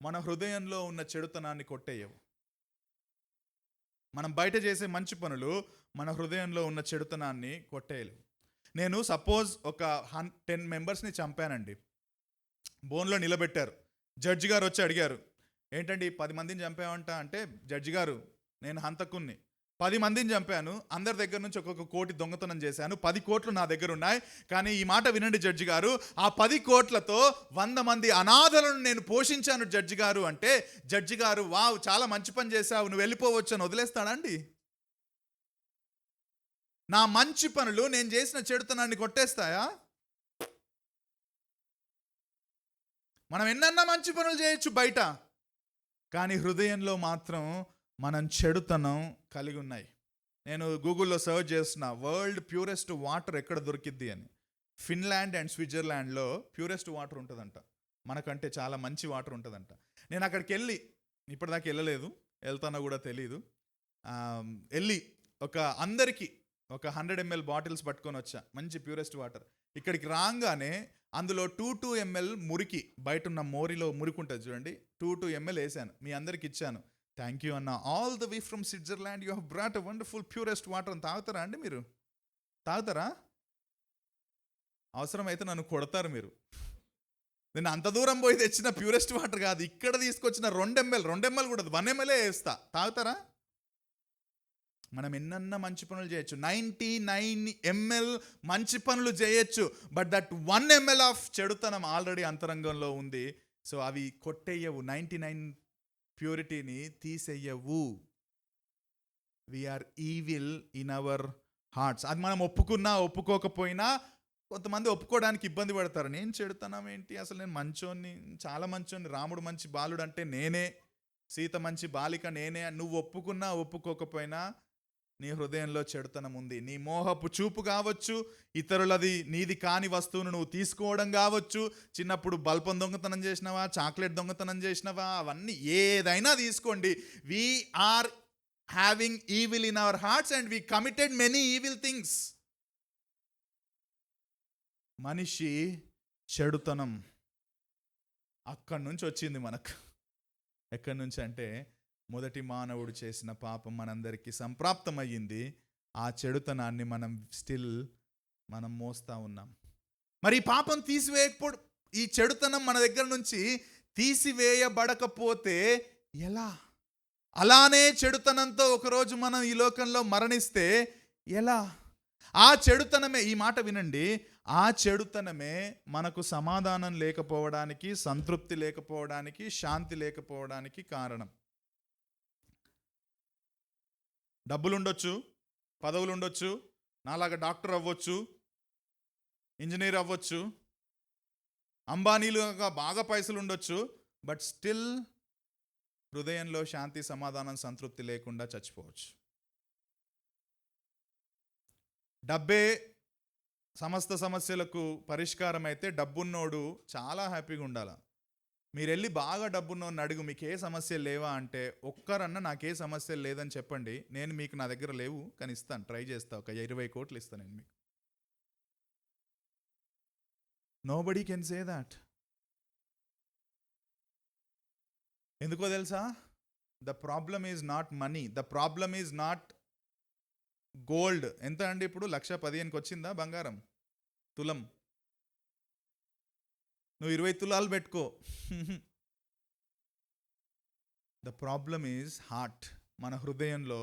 మన హృదయంలో ఉన్న చెడుతనాన్ని కొట్టేయవు. మనం బయట చేసే మంచి పనులు మన హృదయంలో ఉన్న చెడుతనాన్ని కొట్టేయలేవు. నేను సపోజ్ ఒక 10 మెంబర్స్ని చంపానండి, బోన్లో నిలబెట్టారు. జడ్జి గారు వచ్చి అడిగారు, ఏంటండి 10 మందిని చంపావంట అంటే, జడ్జి గారు నేను హంతకుణ్ణి, 10 మందిని చంపాను, అందరి దగ్గర నుంచి ఒక్కొక్క కోటి దొంగతనం చేశాను, 10 కోట్లు నా దగ్గర ఉన్నాయి. కానీ ఈ మాట వినండి జడ్జి గారు, ఆ 10 కోట్లతో 100 మంది అనాథలను నేను పోషించాను జడ్జి గారు అంటే, జడ్జి గారు వావ్ చాలా మంచి పని చేశావు, నువ్వు వెళ్ళిపోవచ్చు అని వదిలేస్తాడండి? నా మంచి పనులు నేను చేసిన చెడుతనాన్ని కొట్టేస్తాయా? మనం ఎన్నన్నా మంచి పనులు చేయొచ్చు బయట, కానీ హృదయంలో మాత్రం మనం చెడుతనం కలిగి ఉన్నాయి. నేను గూగుల్లో సర్చ్ చేస్తున్నా, వరల్డ్ ప్యూరెస్ట్ వాటర్ ఎక్కడ దొరికిద్ది అని. ఫిన్లాండ్ అండ్ స్విట్జర్లాండ్లో ప్యూరెస్ట్ వాటర్ ఉంటుందంట, మనకంటే చాలా మంచి వాటర్ ఉంటుందంట. నేను అక్కడికి వెళ్ళి, ఇప్పటిదాకా వెళ్ళలేదు, వెళ్తానో కూడా తెలీదు, వెళ్ళి అందరికీ ఒక 100 ml బాటిల్స్ పట్టుకొని వచ్చా, మంచి ప్యూరెస్ట్ వాటర్. ఇక్కడికి రాగానే అందులో 2 ml మురికి, బయట ఉన్న మోరిలో మురికి ఉంటుంది చూడండి, 2 ml వేసాను, మీ అందరికి ఇచ్చాను. థ్యాంక్ యూ అన్న, all the way from Switzerland you have brought a wonderful purest water అని. తాగుతారా అండి మీరు? తాగుతారా? అవసరమైతే నన్ను కొడతారు మీరు. నేను అంత దూరం పోయి తెచ్చిన ప్యూరెస్ట్ వాటర్ కాదు, ఇక్కడ తీసుకొచ్చిన 2 ml కూడా 1 ml వేస్తా. తాగుతారా? మనం ఎన్నన్నా మంచి పనులు చేయొచ్చు, 99 ml మంచి పనులు చేయొచ్చు, బట్ దట్ 1 ml ఆఫ్ చెడుతనం ఆల్రెడీ అంతరంగంలో ఉంది. సో అవి కొట్టేయవు, 99 ప్యూరిటీని తీసేయవు. We're evil in our hearts. అది మనం ఒప్పుకున్నా ఒప్పుకోకపోయినా, కొంతమంది ఒప్పుకోవడానికి ఇబ్బంది పడతారు. నేను చెడుతనం ఏంటి, అసలు నేను మంచోన్ని, చాలా మంచోన్ని, రాముడు మంచి బాలుడు అంటే నేనే, సీత మంచి బాలిక నేనే. నువ్వు ఒప్పుకున్నా ఒప్పుకోకపోయినా నీ హృదయంలో చెడుతనం ఉంది. నీ మోహపు చూపు కావచ్చు, ఇతరులది నీది కాని వస్తువును నువ్వు తీసుకోవడం కావచ్చు, చిన్నప్పుడు బల్పం దొంగతనం చేసినవా, చాక్లెట్ దొంగతనం చేసినవా, అవన్నీ ఏదైనా తీసుకోండి. We are having evil in our hearts and we committed many evil things. మనిషి చెడుతనం అక్కడి నుంచి వచ్చింది మనకు. ఎక్కడి నుంచి అంటే, మొదటి మానవుడు చేసిన పాపం మనందరికీ సంప్రాప్తమయ్యింది. ఆ చెడుతనాన్ని మనం మోస్తా ఉన్నాం. మరి ఈ పాపం తీసివేయకపోవడం, ఈ చెడుతనం మన దగ్గర నుంచి తీసివేయబడకపోతే ఎలా? అలానే చెడుతనంతో ఒకరోజు మనం ఈ లోకంలో మరణిస్తే ఎలా? ఆ చెడుతనమే, ఈ మాట వినండి, ఆ చెడుతనమే మనకు సమాధానం లేకపోవడానికి, సంతృప్తి లేకపోవడానికి, శాంతి లేకపోవడానికి కారణం. డబ్బులు ఉండొచ్చు, పదవులు ఉండొచ్చు, నాలాగా డాక్టర్ అవ్వచ్చు, ఇంజనీర్ అవ్వచ్చు, అంబానీలుగా బాగా పైసలు ఉండొచ్చు, బట్ స్టిల్ హృదయంలో శాంతి, సమాధానం, సంతృప్తి లేకుండా చచ్చిపోవచ్చు. డబ్బే సమస్త సమస్యలకు పరిష్కారం అయితే డబ్బున్నోడు చాలా హ్యాపీగా ఉండాలి. మీరు వెళ్ళి బాగా డబ్బున్నోడిని అడుగు, మీకు ఏ సమస్యలు లేవా అంటే, ఒక్కరన్నా నాకే సమస్యలు లేదని చెప్పండి, నేను మీకు నా దగ్గర లేవు కానీ ఇస్తాను, ట్రై చేస్తా, ఒక 20 కోట్లు ఇస్తాను నేను మీకు. Nobody can say that. ఎందుకో తెలుసా? The problem is not money, the problem is not gold. ఎంత అండి ఇప్పుడు? 1,15,000కి వచ్చిందా బంగారం తులం? నువ్వు 20 తులాలు పెట్టుకో. ద ప్రాబ్లమ్ ఈజ్ హార్ట్, మన హృదయంలో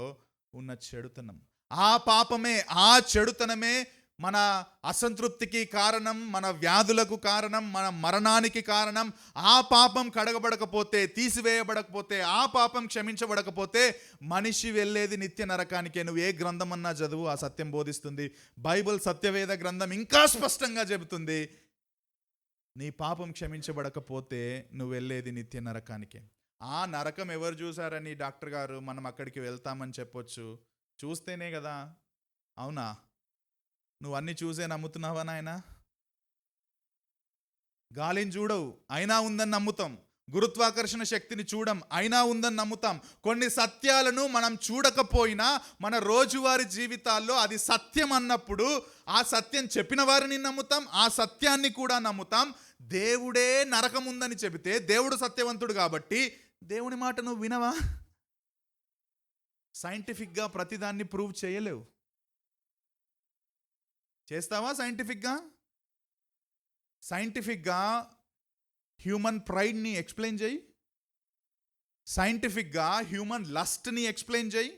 ఉన్న చెడుతనం. ఆ పాపమే, ఆ చెడుతనమే మన అసంతృప్తికి కారణం, మన వ్యాధులకు కారణం, మన మరణానికి కారణం. ఆ పాపం కడగబడకపోతే, తీసివేయబడకపోతే, ఆ పాపం క్షమించబడకపోతే మనిషి వెళ్ళేది నిత్య నరకానికే. నువ్వు ఏ గ్రంథం అన్నా చదువు, ఆ సత్యం బోధిస్తుంది. బైబిల్ సత్యవేద గ్రంథం ఇంకా స్పష్టంగా చెబుతుంది, నీ పాపం క్షమించబడకపోతే నువ్వు వెళ్ళేది నిత్య నరకానికే. ఆ నరకం ఎవరు చూసారని డాక్టర్ గారు మనం అక్కడికి వెళ్తామని చెప్పొచ్చు, చూస్తేనే కదా. అవునా? నువ్వు అన్నీ చూసే నమ్ముతున్నావా నాయన? గాలిని చూడవు అయినా ఉందని నమ్ముతాం, గురుత్వాకర్షణ శక్తిని చూడం అయినా ఉందని నమ్ముతాం. కొన్ని సత్యాలను మనం చూడకపోయినా మన రోజువారీ జీవితాల్లో అది సత్యం అన్నప్పుడు ఆ సత్యం చెప్పిన వారిని నమ్ముతాం, ఆ సత్యాన్ని కూడా నమ్ముతాం. దేవుడే నరకం ఉందని చెబితే దేవుడు సత్యవంతుడు కాబట్టి దేవుని మాట నువ్వు వినవా? సైంటిఫిక్గా ప్రతిదాన్ని ప్రూవ్ చేయలేవు. చేస్తావా సైంటిఫిక్గా హ్యూమన్ ప్రైడ్ని ఎక్స్ప్లెయిన్ చేయి, సైంటిఫిక్గా హ్యూమన్ లస్ట్ని ఎక్స్ప్లెయిన్ చేయి,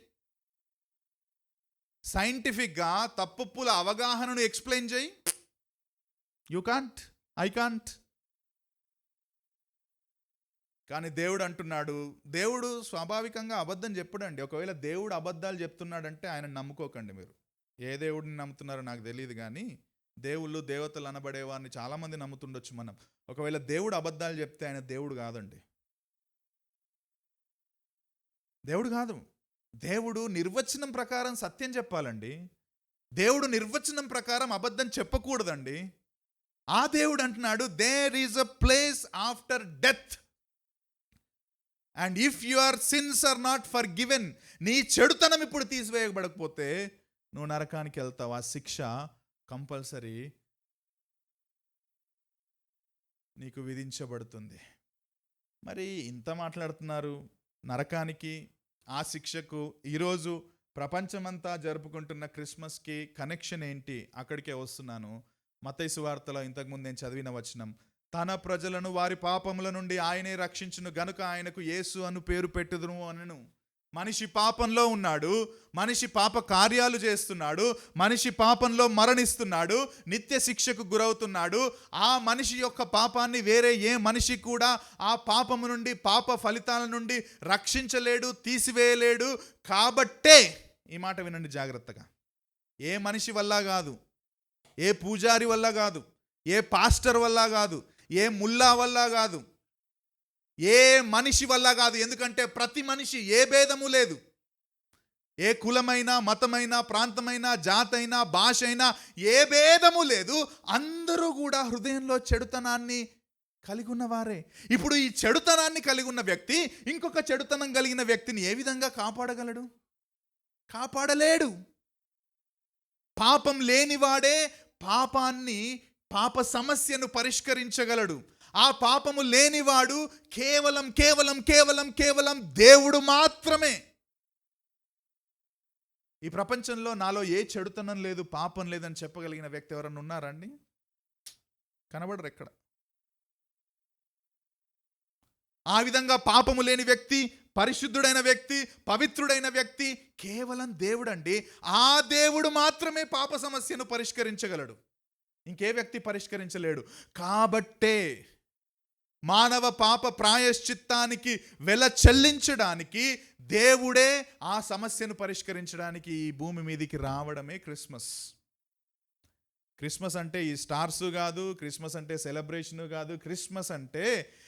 సైంటిఫిక్గా తప్పుల అవగాహనను ఎక్స్ప్లెయిన్ చేయి. You can't, I can't. కానీ దేవుడు అంటున్నాడు, దేవుడు స్వాభావికంగా అబద్ధం చెప్పడండి. ఒకవేళ దేవుడు అబద్ధాలు చెప్తున్నాడంటే ఆయన నమ్ముకోకండి. మీరు ఏ దేవుడిని నమ్ముతున్నారో నాకు తెలియదు, కానీ దేవుళ్ళు దేవతలు అనబడేవారిని చాలామంది నమ్ముతుండొచ్చు మనం. ఒకవేళ దేవుడు అబద్ధాలు చెప్తే ఆయన దేవుడు కాదండి, దేవుడు కాదు. దేవుడు నిర్వచనం ప్రకారం సత్యం చెప్పాలండి. దేవుడు నిర్వచనం ప్రకారం అబద్ధం చెప్పకూడదండి. ఆ దేవుడు అంటున్నాడు, there is a place after death and if your sins are not forgiven, నీ చెడుతనం ఇప్పుడు తీసివేయబడకపోతే నువ్వు నరకానికి వెళ్తావు. ఆ శిక్ష కంపల్సరీ నీకు విధించబడుతుంది. మరి ఇంత మాట్లాడుతున్నారు నరకానికి, ఆ శిక్షకు. ఈరోజు ప్రపంచమంతా జరుపుకుంటున్న క్రిస్మస్కి కనెక్షన్ ఏంటి? అక్కడికే వస్తున్నాను. మత్తయి సువార్తలో ఇంతకుముందు నేను చదివిన వచనం, తన ప్రజలను వారి పాపముల నుండి ఆయనే రక్షించును గనుక ఆయనకు యేసు అను పేరు పెట్టుదును అనను. మనిషి పాపంలో ఉన్నాడు, మనిషి పాప కార్యాలు చేస్తున్నాడు, మనిషి పాపంలో మరణిస్తున్నాడు, నిత్య శిక్షకు గురవుతున్నాడు. ఆ మనిషి యొక్క పాపాన్ని వేరే ఏ మనిషి కూడా ఆ పాపము నుండి, పాప ఫలితాల నుండి రక్షించలేడు, తీసివేయలేడు. కాబట్టే ఈ మాట వినండి జాగ్రత్తగా, ఏ మనిషి వల్ల కాదు, ఏ పూజారి వల్ల కాదు, ఏ పాస్టర్ వల్ల కాదు, ఏ ముల్లా వల్ల కాదు, ఏ మనిషి వల్ల కాదు. ఎందుకంటే ప్రతి మనిషి, ఏ భేదము లేదు, ఏ కులమైనా, మతమైనా, ప్రాంతమైనా, జాతైనా, భాష అయినా, ఏ భేదము లేదు. అందరూ కూడా హృదయంలో చెడుతనాన్ని కలిగి ఉన్నవారే. ఇప్పుడు ఈ చెడుతనాన్ని కలిగి ఉన్న వ్యక్తి ఇంకొక చెడుతనం కలిగిన వ్యక్తిని ఏ విధంగా కాపాడగలడు? కాపాడలేడు. పాపం లేనివాడే పాప సమస్యను పరిష్కరించగలడు. ఆ పాపము లేనివాడు కేవలం కేవలం కేవలం కేవలం దేవుడు మాత్రమే. ఈ ప్రపంచంలో నాలో ఏ చెడుతనం లేదు, పాపం లేదని చెప్పగలిగిన వ్యక్తి ఎవరన్నా ఉన్నారండి? కనబడరు ఎక్కడ. ఆ విధంగా పాపము లేని వ్యక్తి, పరిశుద్ధుడైన వ్యక్తి, పవిత్రుడైన వ్యక్తి కేవలం దేవుడు అండి. ఆ దేవుడు మాత్రమే పాప సమస్యను పరిష్కరించగలడు, ఇంకే వ్యక్తి పరిష్కరించలేడు. కాబట్టే మానవ పాప ప్రాయశ్చిత్తానికి వెల చెల్లించడానికి దేవుడే ఆ సమస్యను పరిష్కరించడానికి ఈ భూమి మీదికి రావడమే క్రిస్మస్. క్రిస్మస్ అంటే ఈ స్టార్స్ కాదు, క్రిస్మస్ అంటే సెలబ్రేషన్ కాదు. క్రిస్మస్ అంటే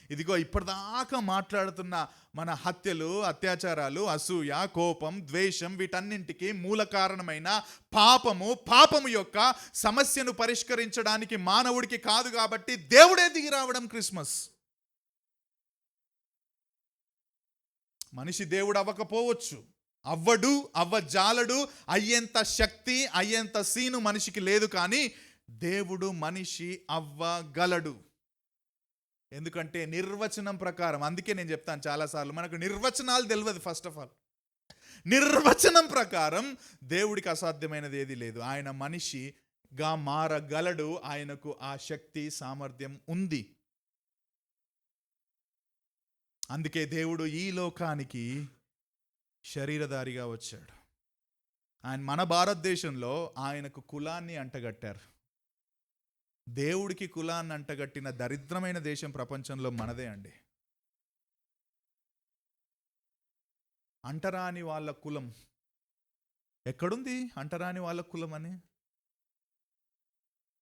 ఇదిగో ఇప్పటిదాకా మాట్లాడుతున్న మన హత్యలు, అత్యాచారాలు, అసూయ, కోపం, ద్వేషం వీటన్నింటికి మూల కారణమైన పాపము యొక్క సమస్యను పరిష్కరించడానికి మానవుడికి కాదు కాబట్టి దేవుడే దిగి రావడం క్రిస్మస్. మనిషి దేవుడు అవ్వకపోవచ్చు, అవ్వజాలడు, అయ్యేంత శక్తి, అయ్యేంత సీను మనిషికి లేదు. కానీ దేవుడు మనిషి అవ్వగలడు. ఎందుకంటే నిర్వచనం ప్రకారం, అందుకే నేను చెప్తాను చాలాసార్లు, మనకు నిర్వచనాలు తెలియదు. ఫస్ట్ ఆఫ్ ఆల్ నిర్వచనం ప్రకారం దేవుడికి అసాధ్యమైనది ఏది లేదు. ఆయన మనిషిగా మారగలడు. ఆయనకు ఆ శక్తి, సామర్థ్యం ఉంది. అందుకే దేవుడు ఈ లోకానికి శరీరధారిగా వచ్చాడు. ఆయన మన భారతదేశంలో ఆయనకు కులాన్ని అంటగట్టారు. దేవుడికి కులాన్ని అంటగట్టిన దరిద్రమైన దేశం ప్రపంచంలో మనదే అండి. అంటరాని వాళ్ళ కులం ఎక్కడుంది? అంటరాని వాళ్ళ కులం అని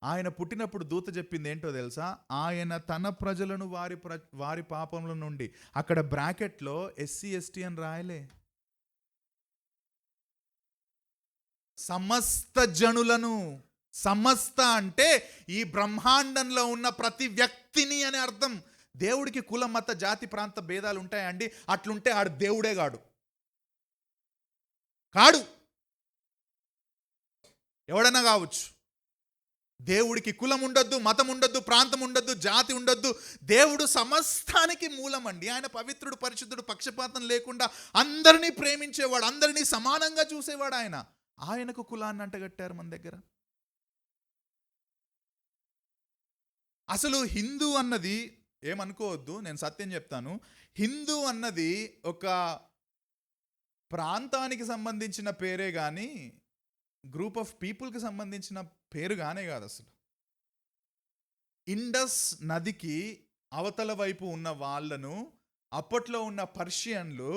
ఆయన పుట్టినప్పుడు దూత చెప్పింది ఏంటో తెలుసా? ఆయన తన ప్రజలను వారి పాపముల నుండి, అక్కడ బ్రాకెట్లో SC ST అని రాయలే, సమస్త జనులను. సమస్త అంటే ఈ బ్రహ్మాండంలో ఉన్న ప్రతి వ్యక్తిని అని అర్థం. దేవుడికి కుల, మత, జాతి, ప్రాంత భేదాలు ఉంటాయండి? అట్లుంటే ఆడు దేవుడే కాడు. ఎవడన్నా కావచ్చు. దేవుడికి కులం ఉండొద్దు, మతం ఉండొద్దు, ప్రాంతం ఉండొద్దు, జాతి ఉండొద్దు. దేవుడు సమస్తానికి మూలం అండి. ఆయన పవిత్రుడు, పరిశుద్ధుడు, పక్షపాతం లేకుండా అందరినీ ప్రేమించేవాడు, అందరినీ సమానంగా చూసేవాడు. ఆయనకు కులాన్ని అంటగట్టారు మన దగ్గర. అసలు హిందూ అన్నది, ఏమనుకోవద్దు, నేను సత్యం చెప్తాను, హిందూ అన్నది ఒక ప్రాంతానికి సంబంధించిన పేరే కానీ గ్రూప్ ఆఫ్ పీపుల్కి సంబంధించిన పేరు కానే కాదు. అసలు ఇండస్ నదికి అవతల వైపు ఉన్న వాళ్ళను అప్పట్లో ఉన్న పర్షియన్లు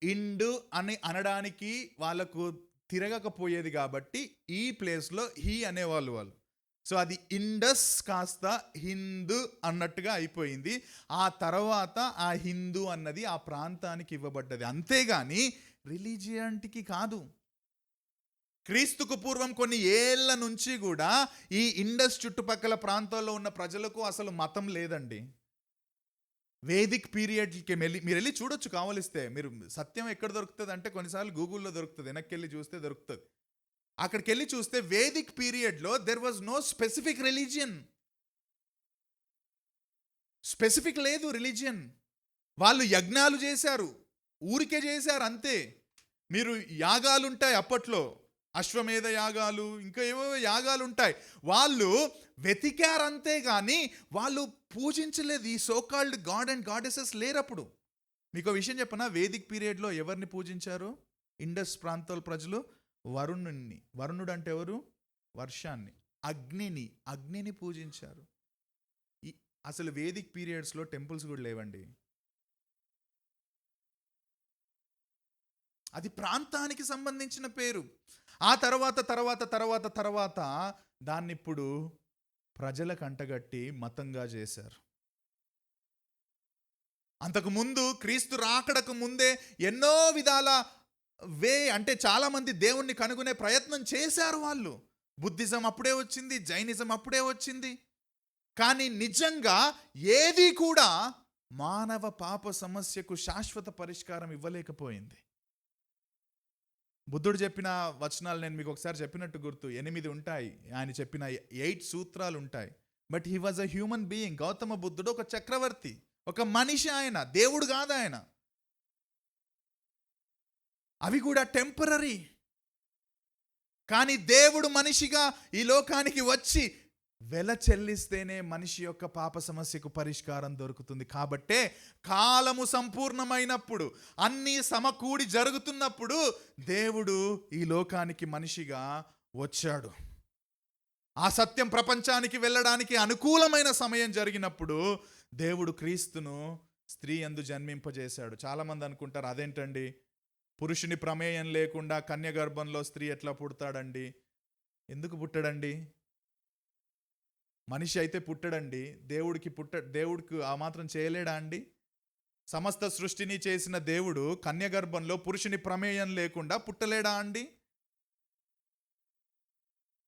ఇండు అని అనడానికి వాళ్ళకు తిరగకపోయేది కాబట్టి ఈ ప్లేస్లో హీ అనేవాళ్ళు వాళ్ళు. సో అది ఇండస్ కాస్త హిందూ అన్నట్టుగా అయిపోయింది. ఆ తర్వాత ఆ హిందూ అన్నది ఆ ప్రాంతానికి ఇవ్వబడ్డది, అంతేగాని రిలీజియానిటీకి కాదు. క్రీస్తుకు పూర్వం కొన్ని ఏళ్ల నుంచి కూడా ఈ ఇండస్ చుట్టుపక్కల ప్రాంతాల్లో ఉన్న ప్రజలకు అసలు మతం లేదండి. వేదిక్ పీరియడ్కి మీరు వెళ్ళి చూడొచ్చు కావలిస్తే. మీరు సత్యం ఎక్కడ దొరుకుతుంది అంటే కొన్నిసార్లు గూగుల్లో దొరుకుతుంది, వెనక్కి వెళ్ళి చూస్తే దొరుకుతుంది. అక్కడికి వెళ్ళి చూస్తే వేదిక్ పీరియడ్లో there was no specific religion. Specific లేదు రిలీజియన్. వాళ్ళు యజ్ఞాలు చేశారు, ఊరికే చేశారు అంతే. మీరు యాగాలు ఉంటాయి అప్పట్లో, అశ్వమేధ యాగాలు, ఇంకా ఏవో యాగాలు ఉంటాయి. వాళ్ళు వెతికారంతే కానీ వాళ్ళు పూజించలేదు. ఈ సోకాల్డ్ గాడ్ అండ్ గాడెసెస్ లేరప్పుడు. మీకు విషయం చెప్పనా, వేదిక్ పీరియడ్లో ఎవరిని పూజించారు ఇండస్ ప్రాంతాల ప్రజలు? వరుణుణ్ణి. వరుణుడు అంటే ఎవరు? వర్షాన్ని. అగ్నిని పూజించారు. అసలు వేదిక్ పీరియడ్స్లో టెంపుల్స్ కూడా లేవండి. అది ప్రాంతానికి సంబంధించిన పేరు. ఆ తర్వాత దాన్ని ఇప్పుడు ప్రజలకు అంటగట్టి మతంగా చేశారు. అంతకుముందు క్రీస్తు రాకడకు ముందే ఎన్నో విధాల అంటే చాలామంది దేవుణ్ణి కనుగొనే ప్రయత్నం చేశారు వాళ్ళు. బుద్ధిజం అప్పుడే వచ్చింది, జైనిజం అప్పుడే వచ్చింది. కానీ నిజంగా ఏది కూడా మానవ పాప సమస్యకు శాశ్వత పరిష్కారం ఇవ్వలేకపోయింది. బుద్ధుడు చెప్పిన వచనాలు నేను మీకు ఒకసారి చెప్పినట్టు గుర్తు, 8 ఉంటాయి. ఆయన చెప్పిన 8 సూత్రాలు ఉంటాయి. But he was a human being. Gautama బుద్ధుడు ఒక చక్రవర్తి, ఒక మనిషి. ఆయన దేవుడు కాదు. ఆయన అవి కూడా టెంపరరీ. కానీ దేవుడు మనిషిగా ఈ లోకానికి వచ్చి వెల చెల్లిస్తేనే మనిషి యొక్క పాప సమస్యకు పరిష్కారం దొరుకుతుంది. కాబట్టే కాలము సంపూర్ణమైనప్పుడు, అన్నీ సమకూడి జరుగుతున్నప్పుడు దేవుడు ఈ లోకానికి మనిషిగా వచ్చాడు. ఆ సత్యం ప్రపంచానికి వెళ్ళడానికి అనుకూలమైన సమయం జరిగినప్పుడు దేవుడు క్రీస్తును స్త్రీ యందు జన్మింపజేశాడు. చాలామంది అనుకుంటారు, అదేంటండి పురుషుని ప్రమేయం లేకుండా కన్య గర్భంలో స్త్రీ ఎట్లా పుడతాడండి? ఎందుకు పుట్టాడండి? మనిషి అయితే పుట్టడండి, దేవుడికి ఆ మాత్రం చేయలేడా అండి? సమస్త సృష్టిని చేసిన దేవుడు కన్యగర్భంలో పురుషుని ప్రమేయం లేకుండా పుట్టలేడా అండి?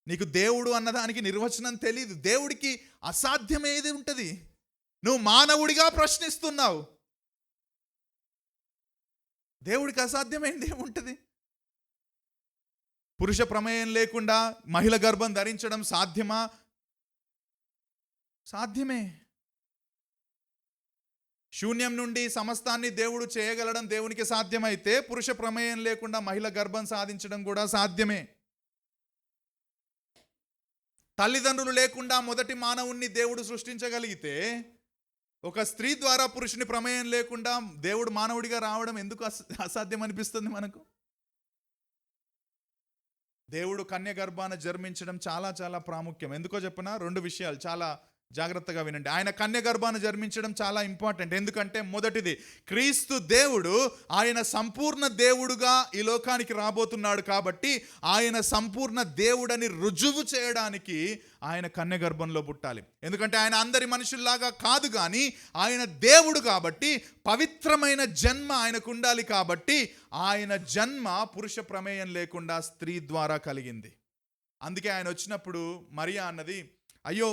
నీకు దేవుడు అన్నదానికి నిర్వచనం తెలీదు. దేవుడికి అసాధ్యమేది ఉంటుంది? నువ్వు మానవుడిగా ప్రశ్నిస్తున్నావు. దేవుడికి అసాధ్యమైంది ఏముంటుంది? పురుష ప్రమేయం లేకుండా మహిళ గర్భం ధరించడం సాధ్యమా? సాధ్యమే. శూన్యం నుండి సమస్తాన్ని దేవుడు చేయగలడం దేవునికి సాధ్యమైతే, పురుష ప్రమేయం లేకుండా మహిళ గర్భం సాధించడం కూడా సాధ్యమే. తల్లిదండ్రులు లేకుండా మొదటి మానవుణ్ణి దేవుడు సృష్టించగలిగితే, ఒక స్త్రీ ద్వారా పురుషుని ప్రమేయం లేకుండా దేవుడు మానవుడిగా రావడం ఎందుకు అసాధ్యం అనిపిస్తుంది మనకు? దేవుడు కన్య గర్భాన జన్మించడం చాలా చాలా ప్రాముఖ్యం. ఎందుకో చెప్పనా? 2 విషయాలు చాలా జాగ్రత్తగా వినండి. ఆయన కన్య గర్భాన జన్మించడం చాలా ఇంపార్టెంట్. ఎందుకంటే మొదటిది, క్రీస్తు దేవుడు ఆయన సంపూర్ణ దేవుడుగా ఈ లోకానికి రాబోతున్నాడు కాబట్టి ఆయన సంపూర్ణ దేవుడని రుజువు చేయడానికి ఆయన కన్య గర్భంలో పుట్టాలి. ఎందుకంటే ఆయన అందరి మనుషుల్లాగా కాదు, కానీ ఆయన దేవుడు కాబట్టి పవిత్రమైన జన్మ ఆయనకు ఉండాలి. కాబట్టి ఆయన జన్మ పురుష ప్రమేయం లేకుండా స్త్రీ ద్వారా కలిగింది. అందుకే ఆయన వచ్చినప్పుడు మరియా అన్నది, అయ్యో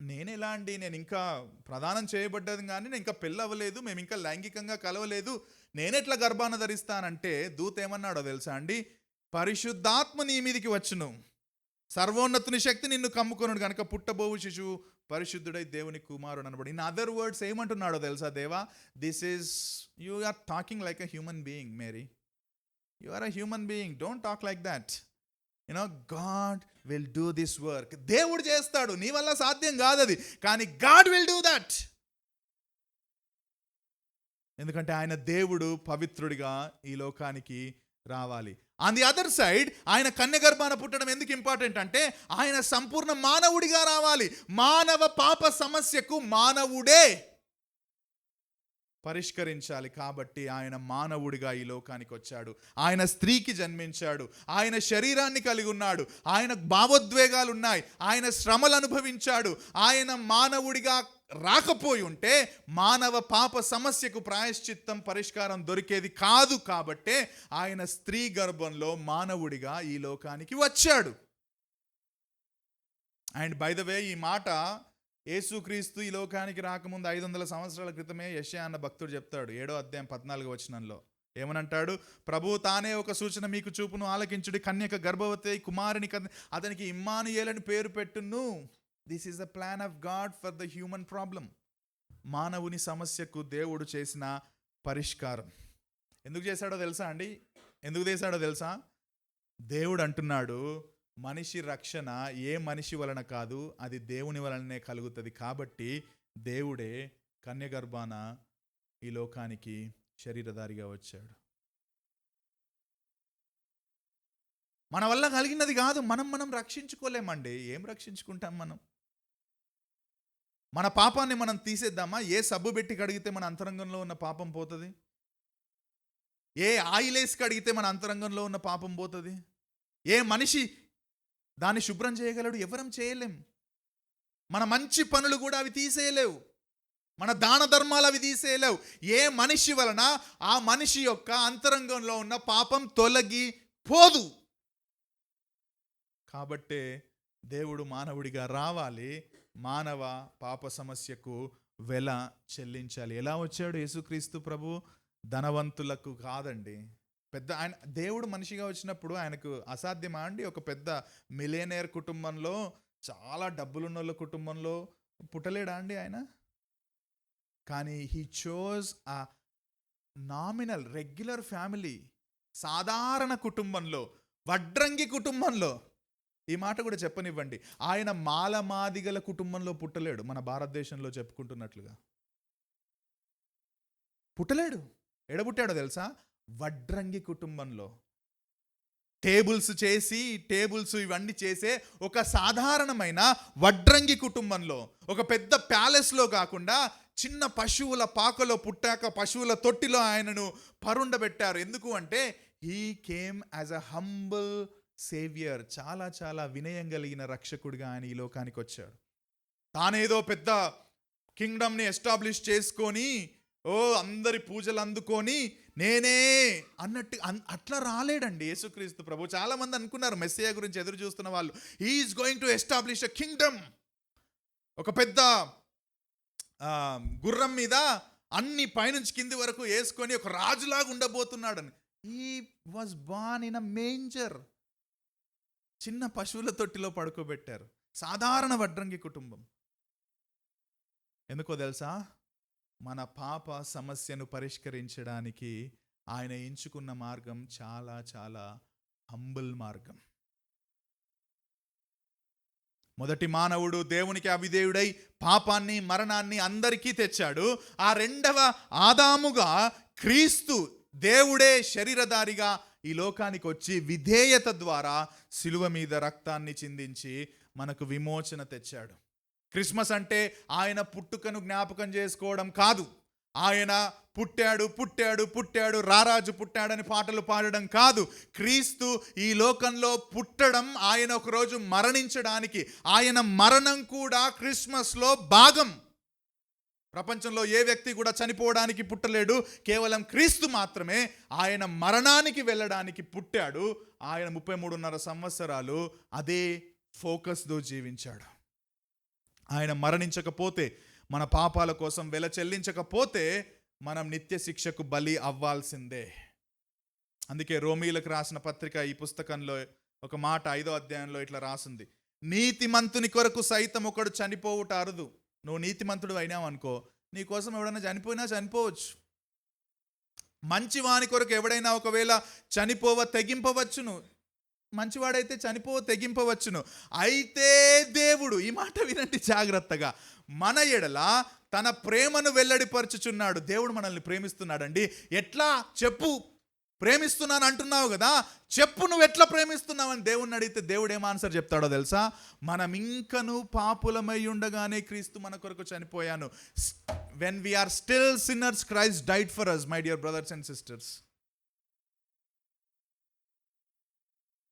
నేను ఎలా అండి, నేను ఇంకా ప్రదానం చేయబడ్డది కానీ నేను ఇంకా పెళ్ళి అవ్వలేదు, మేము ఇంకా లైంగికంగా కలవలేదు, నేనెట్లా గర్భాన ధరిస్తానంటే దూత ఏమన్నాడో తెలుసా అండి? పరిశుద్ధాత్మ నీ మీదికి వచ్చును, సర్వోన్నతుని శక్తి నిన్ను కమ్ముకొనుడు కనుక పుట్టబోవు శిశువు పరిశుద్ధుడై దేవుని కుమారుడు అనబడి. ఇన్ అదర్ వర్డ్స్ ఏమంటున్నాడో తెలుసా దేవా? This is, you are talking like a human being Mary. You are a human being, don't talk like that. God will do this work. దేవుడు చేస్తాడు, నీ వల్ల సాధ్యం కాదు అది, కానీ గాడ్ విల్ డూ దట్. ఎందుకంటే ఆయన దేవుడు పవిత్రుడిగా ఈ లోకానికి రావాలి. ఆన్ ది అదర్ సైడ్ ఆయన కన్య గర్భాన పుట్టడం ఎందుకు ఇంపార్టెంట్ అంటే, ఆయన సంపూర్ణ మానవుడిగా రావాలి. మానవ పాప సమస్యకు మానవుడే పరిష్కరించాలి. కాబట్టి ఆయన మానవుడిగా ఈ లోకానికి వచ్చాడు. ఆయన స్త్రీకి జన్మించాడు. ఆయన శరీరాన్ని కలిగి ఉన్నాడు. ఆయన భావోద్వేగాలు ఉన్నాయి. ఆయన శ్రమలు అనుభవించాడు. ఆయన మానవుడిగా రాకపోయి ఉంటే మానవ పాప సమస్యకు ప్రాయశ్చిత్తం, పరిష్కారం దొరికేది కాదు. కాబట్టే ఆయన స్త్రీ గర్భంలో మానవుడిగా ఈ లోకానికి వచ్చాడు. అండ్ బై ద వే, ఈ మాట యేసుక్రీస్తు ఈ లోకానికి రాకముందు 500 సంవత్సరాల క్రితమే యెషయా అన్న భక్తుడు చెప్తాడు. 7వ అధ్యాయం 14వ వచనంలో ఏమనంటాడు? ప్రభువు తానే ఒక సూచన మీకు చూపును, ఆలకించుడి, కన్యక గర్భవతి కుమారుని అతనికి ఇమ్మానుయేల్ అని పేరు పెట్టును. This is the plan of God for the human problem. మానవుని సమస్యకు దేవుడు చేసిన పరిష్కారం. ఎందుకు చేశాడో తెలుసా అండి? ఎందుకు చేశాడో తెలుసా? దేవుడు అంటున్నాడు, మనిషి రక్షణ ఏ మనిషి వలన కాదు, అది దేవుని వలననే కలుగుతుంది. కాబట్టి దేవుడే కన్యగర్భాన ఈ లోకానికి శరీరధారిగా వచ్చాడు. మన వల్ల కలిగినది కాదు, మనం రక్షించుకోలేమండి. ఏం రక్షించుకుంటాం మనం? మన పాపాన్ని మనం తీసేద్దామా? ఏ సబ్బు పెట్టి కడిగితే మన అంతరంగంలో ఉన్న పాపం పోతుంది? ఏ ఆయిలేసి కడిగితే మన అంతరంగంలో ఉన్న పాపం పోతుంది? ఏ మనిషి దాన్ని శుభ్రం చేయగలడు? ఎవరం చేయలేం. మన మంచి పనులు కూడా అవి తీసేయలేవు. మన దాన ధర్మాలు అవి తీసేయలేవు. ఏ మనిషి వలన ఆ మనిషి యొక్క అంతరంగంలో ఉన్న పాపం తొలగిపోదు. కాబట్టే దేవుడు మానవుడిగా రావాలి, మానవ పాప సమస్యకు వెల చెల్లించాలి. ఎలా వచ్చాడు యేసుక్రీస్తు ప్రభు? ధనవంతులకు కాదండి. పెద్ద ఆయన దేవుడు మనిషిగా వచ్చినప్పుడు ఆయనకు అసాధ్యమా అండి? ఒక పెద్ద మిలియనేర్ కుటుంబంలో, చాలా డబ్బులున్న వాళ్ళ కుటుంబంలో పుట్టలేడా అండి ఆయన? కానీ హీ చోజ్ ఆ నామినల్ రెగ్యులర్ ఫ్యామిలీ, సాధారణ కుటుంబంలో, వడ్రంగి కుటుంబంలో. ఈ మాట కూడా చెప్పనివ్వండి, ఆయన మాలమాదిగల కుటుంబంలో పుట్టలేడు. మన భారతదేశంలో చెప్పుకుంటున్నట్లుగా పుట్టలేడు. ఎడబుట్టాడో తెలుసా? వడ్రంగి కుటుంబంలో. టేబుల్స్ ఇవన్నీ చేసే ఒక సాధారణమైన వడ్రంగి కుటుంబంలో, ఒక పెద్ద ప్యాలెస్లో కాకుండా చిన్న పశువుల పాకలో పుట్టాక పశువుల తొట్టిలో ఆయనను పరుండబెట్టారు. ఎందుకు అంటే he came as a humble saviour. చాలా చాలా వినయం కలిగిన రక్షకుడిగా ఆయన ఈ లోకానికి వచ్చాడు. తానేదో పెద్ద కింగ్డమ్ని ఎస్టాబ్లిష్ చేసుకొని అందరి పూజలు అందుకొని నేనే అన్నట్టు అట్లా రాలేడండి యేసుక్రీస్తు ప్రభు. చాలామంది అనుకున్నారు మెస్సియా గురించి ఎదురు చూస్తున్న వాళ్ళు, he is going to establish a Kingdom, ఒక పెద్ద గుర్రం మీద అన్ని పైనుంచి కింది వరకు వేసుకొని ఒక రాజులాగా ఉండబోతున్నాడని. He was born in a manger, చిన్న పశువుల తొట్టిలో పడుకోబెట్టారు. సాధారణ వడ్రంగి కుటుంబం. ఎందుకో తెలుసా? మన పాప సమస్యను పరిష్కరించడానికి ఆయన ఎంచుకున్న మార్గం చాలా చాలా హంబుల్ మార్గం. మొదటి మానవుడు దేవునికి అవిధేయుడై పాపాన్ని మరణాన్ని అందరికీ తెచ్చాడు. ఆ రెండవ ఆదాముగా క్రీస్తు దేవుడే శరీరధారిగా ఈ లోకానికి వచ్చి విధేయత ద్వారా సిలువ మీద రక్తాన్ని చిందించి మనకు విమోచన తెచ్చాడు. క్రిస్మస్ అంటే ఆయన పుట్టుకను జ్ఞాపకం చేసుకోవడం కాదు, ఆయన పుట్టాడు పుట్టాడు పుట్టాడు రారాజు పుట్టాడని పాటలు పాడడం కాదు. క్రీస్తు ఈ లోకంలో పుట్టడం, ఆయన ఒకరోజు మరణించడానికి, ఆయన మరణం కూడా క్రిస్మస్లో భాగం. ప్రపంచంలో ఏ వ్యక్తి కూడా చనిపోవడానికి పుట్టలేడు, కేవలం క్రీస్తు మాత్రమే ఆయన మరణానికి వెళ్ళడానికి పుట్టాడు. ఆయన 33.5 సంవత్సరాలు అదే ఫోకస్తో జీవించాడు. ఆయన మరణించకపోతే, మన పాపాల కోసం వెల చెల్లించకపోతే మనం నిత్య శిక్షకు బలి అవ్వాల్సిందే. అందుకే రోమీలకు రాసిన పత్రిక ఈ పుస్తకంలో ఒక మాట 5వ అధ్యాయంలో ఇట్లా రాసింది, నీతిమంతుని కొరకు సైతం ఒకడు చనిపోవుట అరుదు. నువ్వు నీతిమంతుడు అయినావు అనుకో, నీ కోసం ఎవడైనా చనిపోయినా చనిపోవచ్చు. మంచివాని కొరకు ఎవడైనా ఒకవేళ తెగింపవచ్చును, మంచివాడైతే తెగింపవచ్చును. అయితే దేవుడు, ఈ మాట వినండి జాగ్రత్తగా, మన ఎడల తన ప్రేమను వెల్లడిపరచుచున్నాడు. దేవుడు మనల్ని ప్రేమిస్తున్నాడండి. ఎట్లా చెప్పు, ప్రేమిస్తున్నాను అంటున్నావు కదా, చెప్పు నువ్వు ఎట్లా ప్రేమిస్తున్నావని దేవుణ్ణి అడిగితే దేవుడు ఏం ఆన్సర్ చెప్తాడో తెలుసా? మనం ఇంకను పాపులమై ఉండగానే క్రీస్తు మన కొరకు చనిపోయాను. When we are still sinners Christ died for us, my dear brothers and sisters.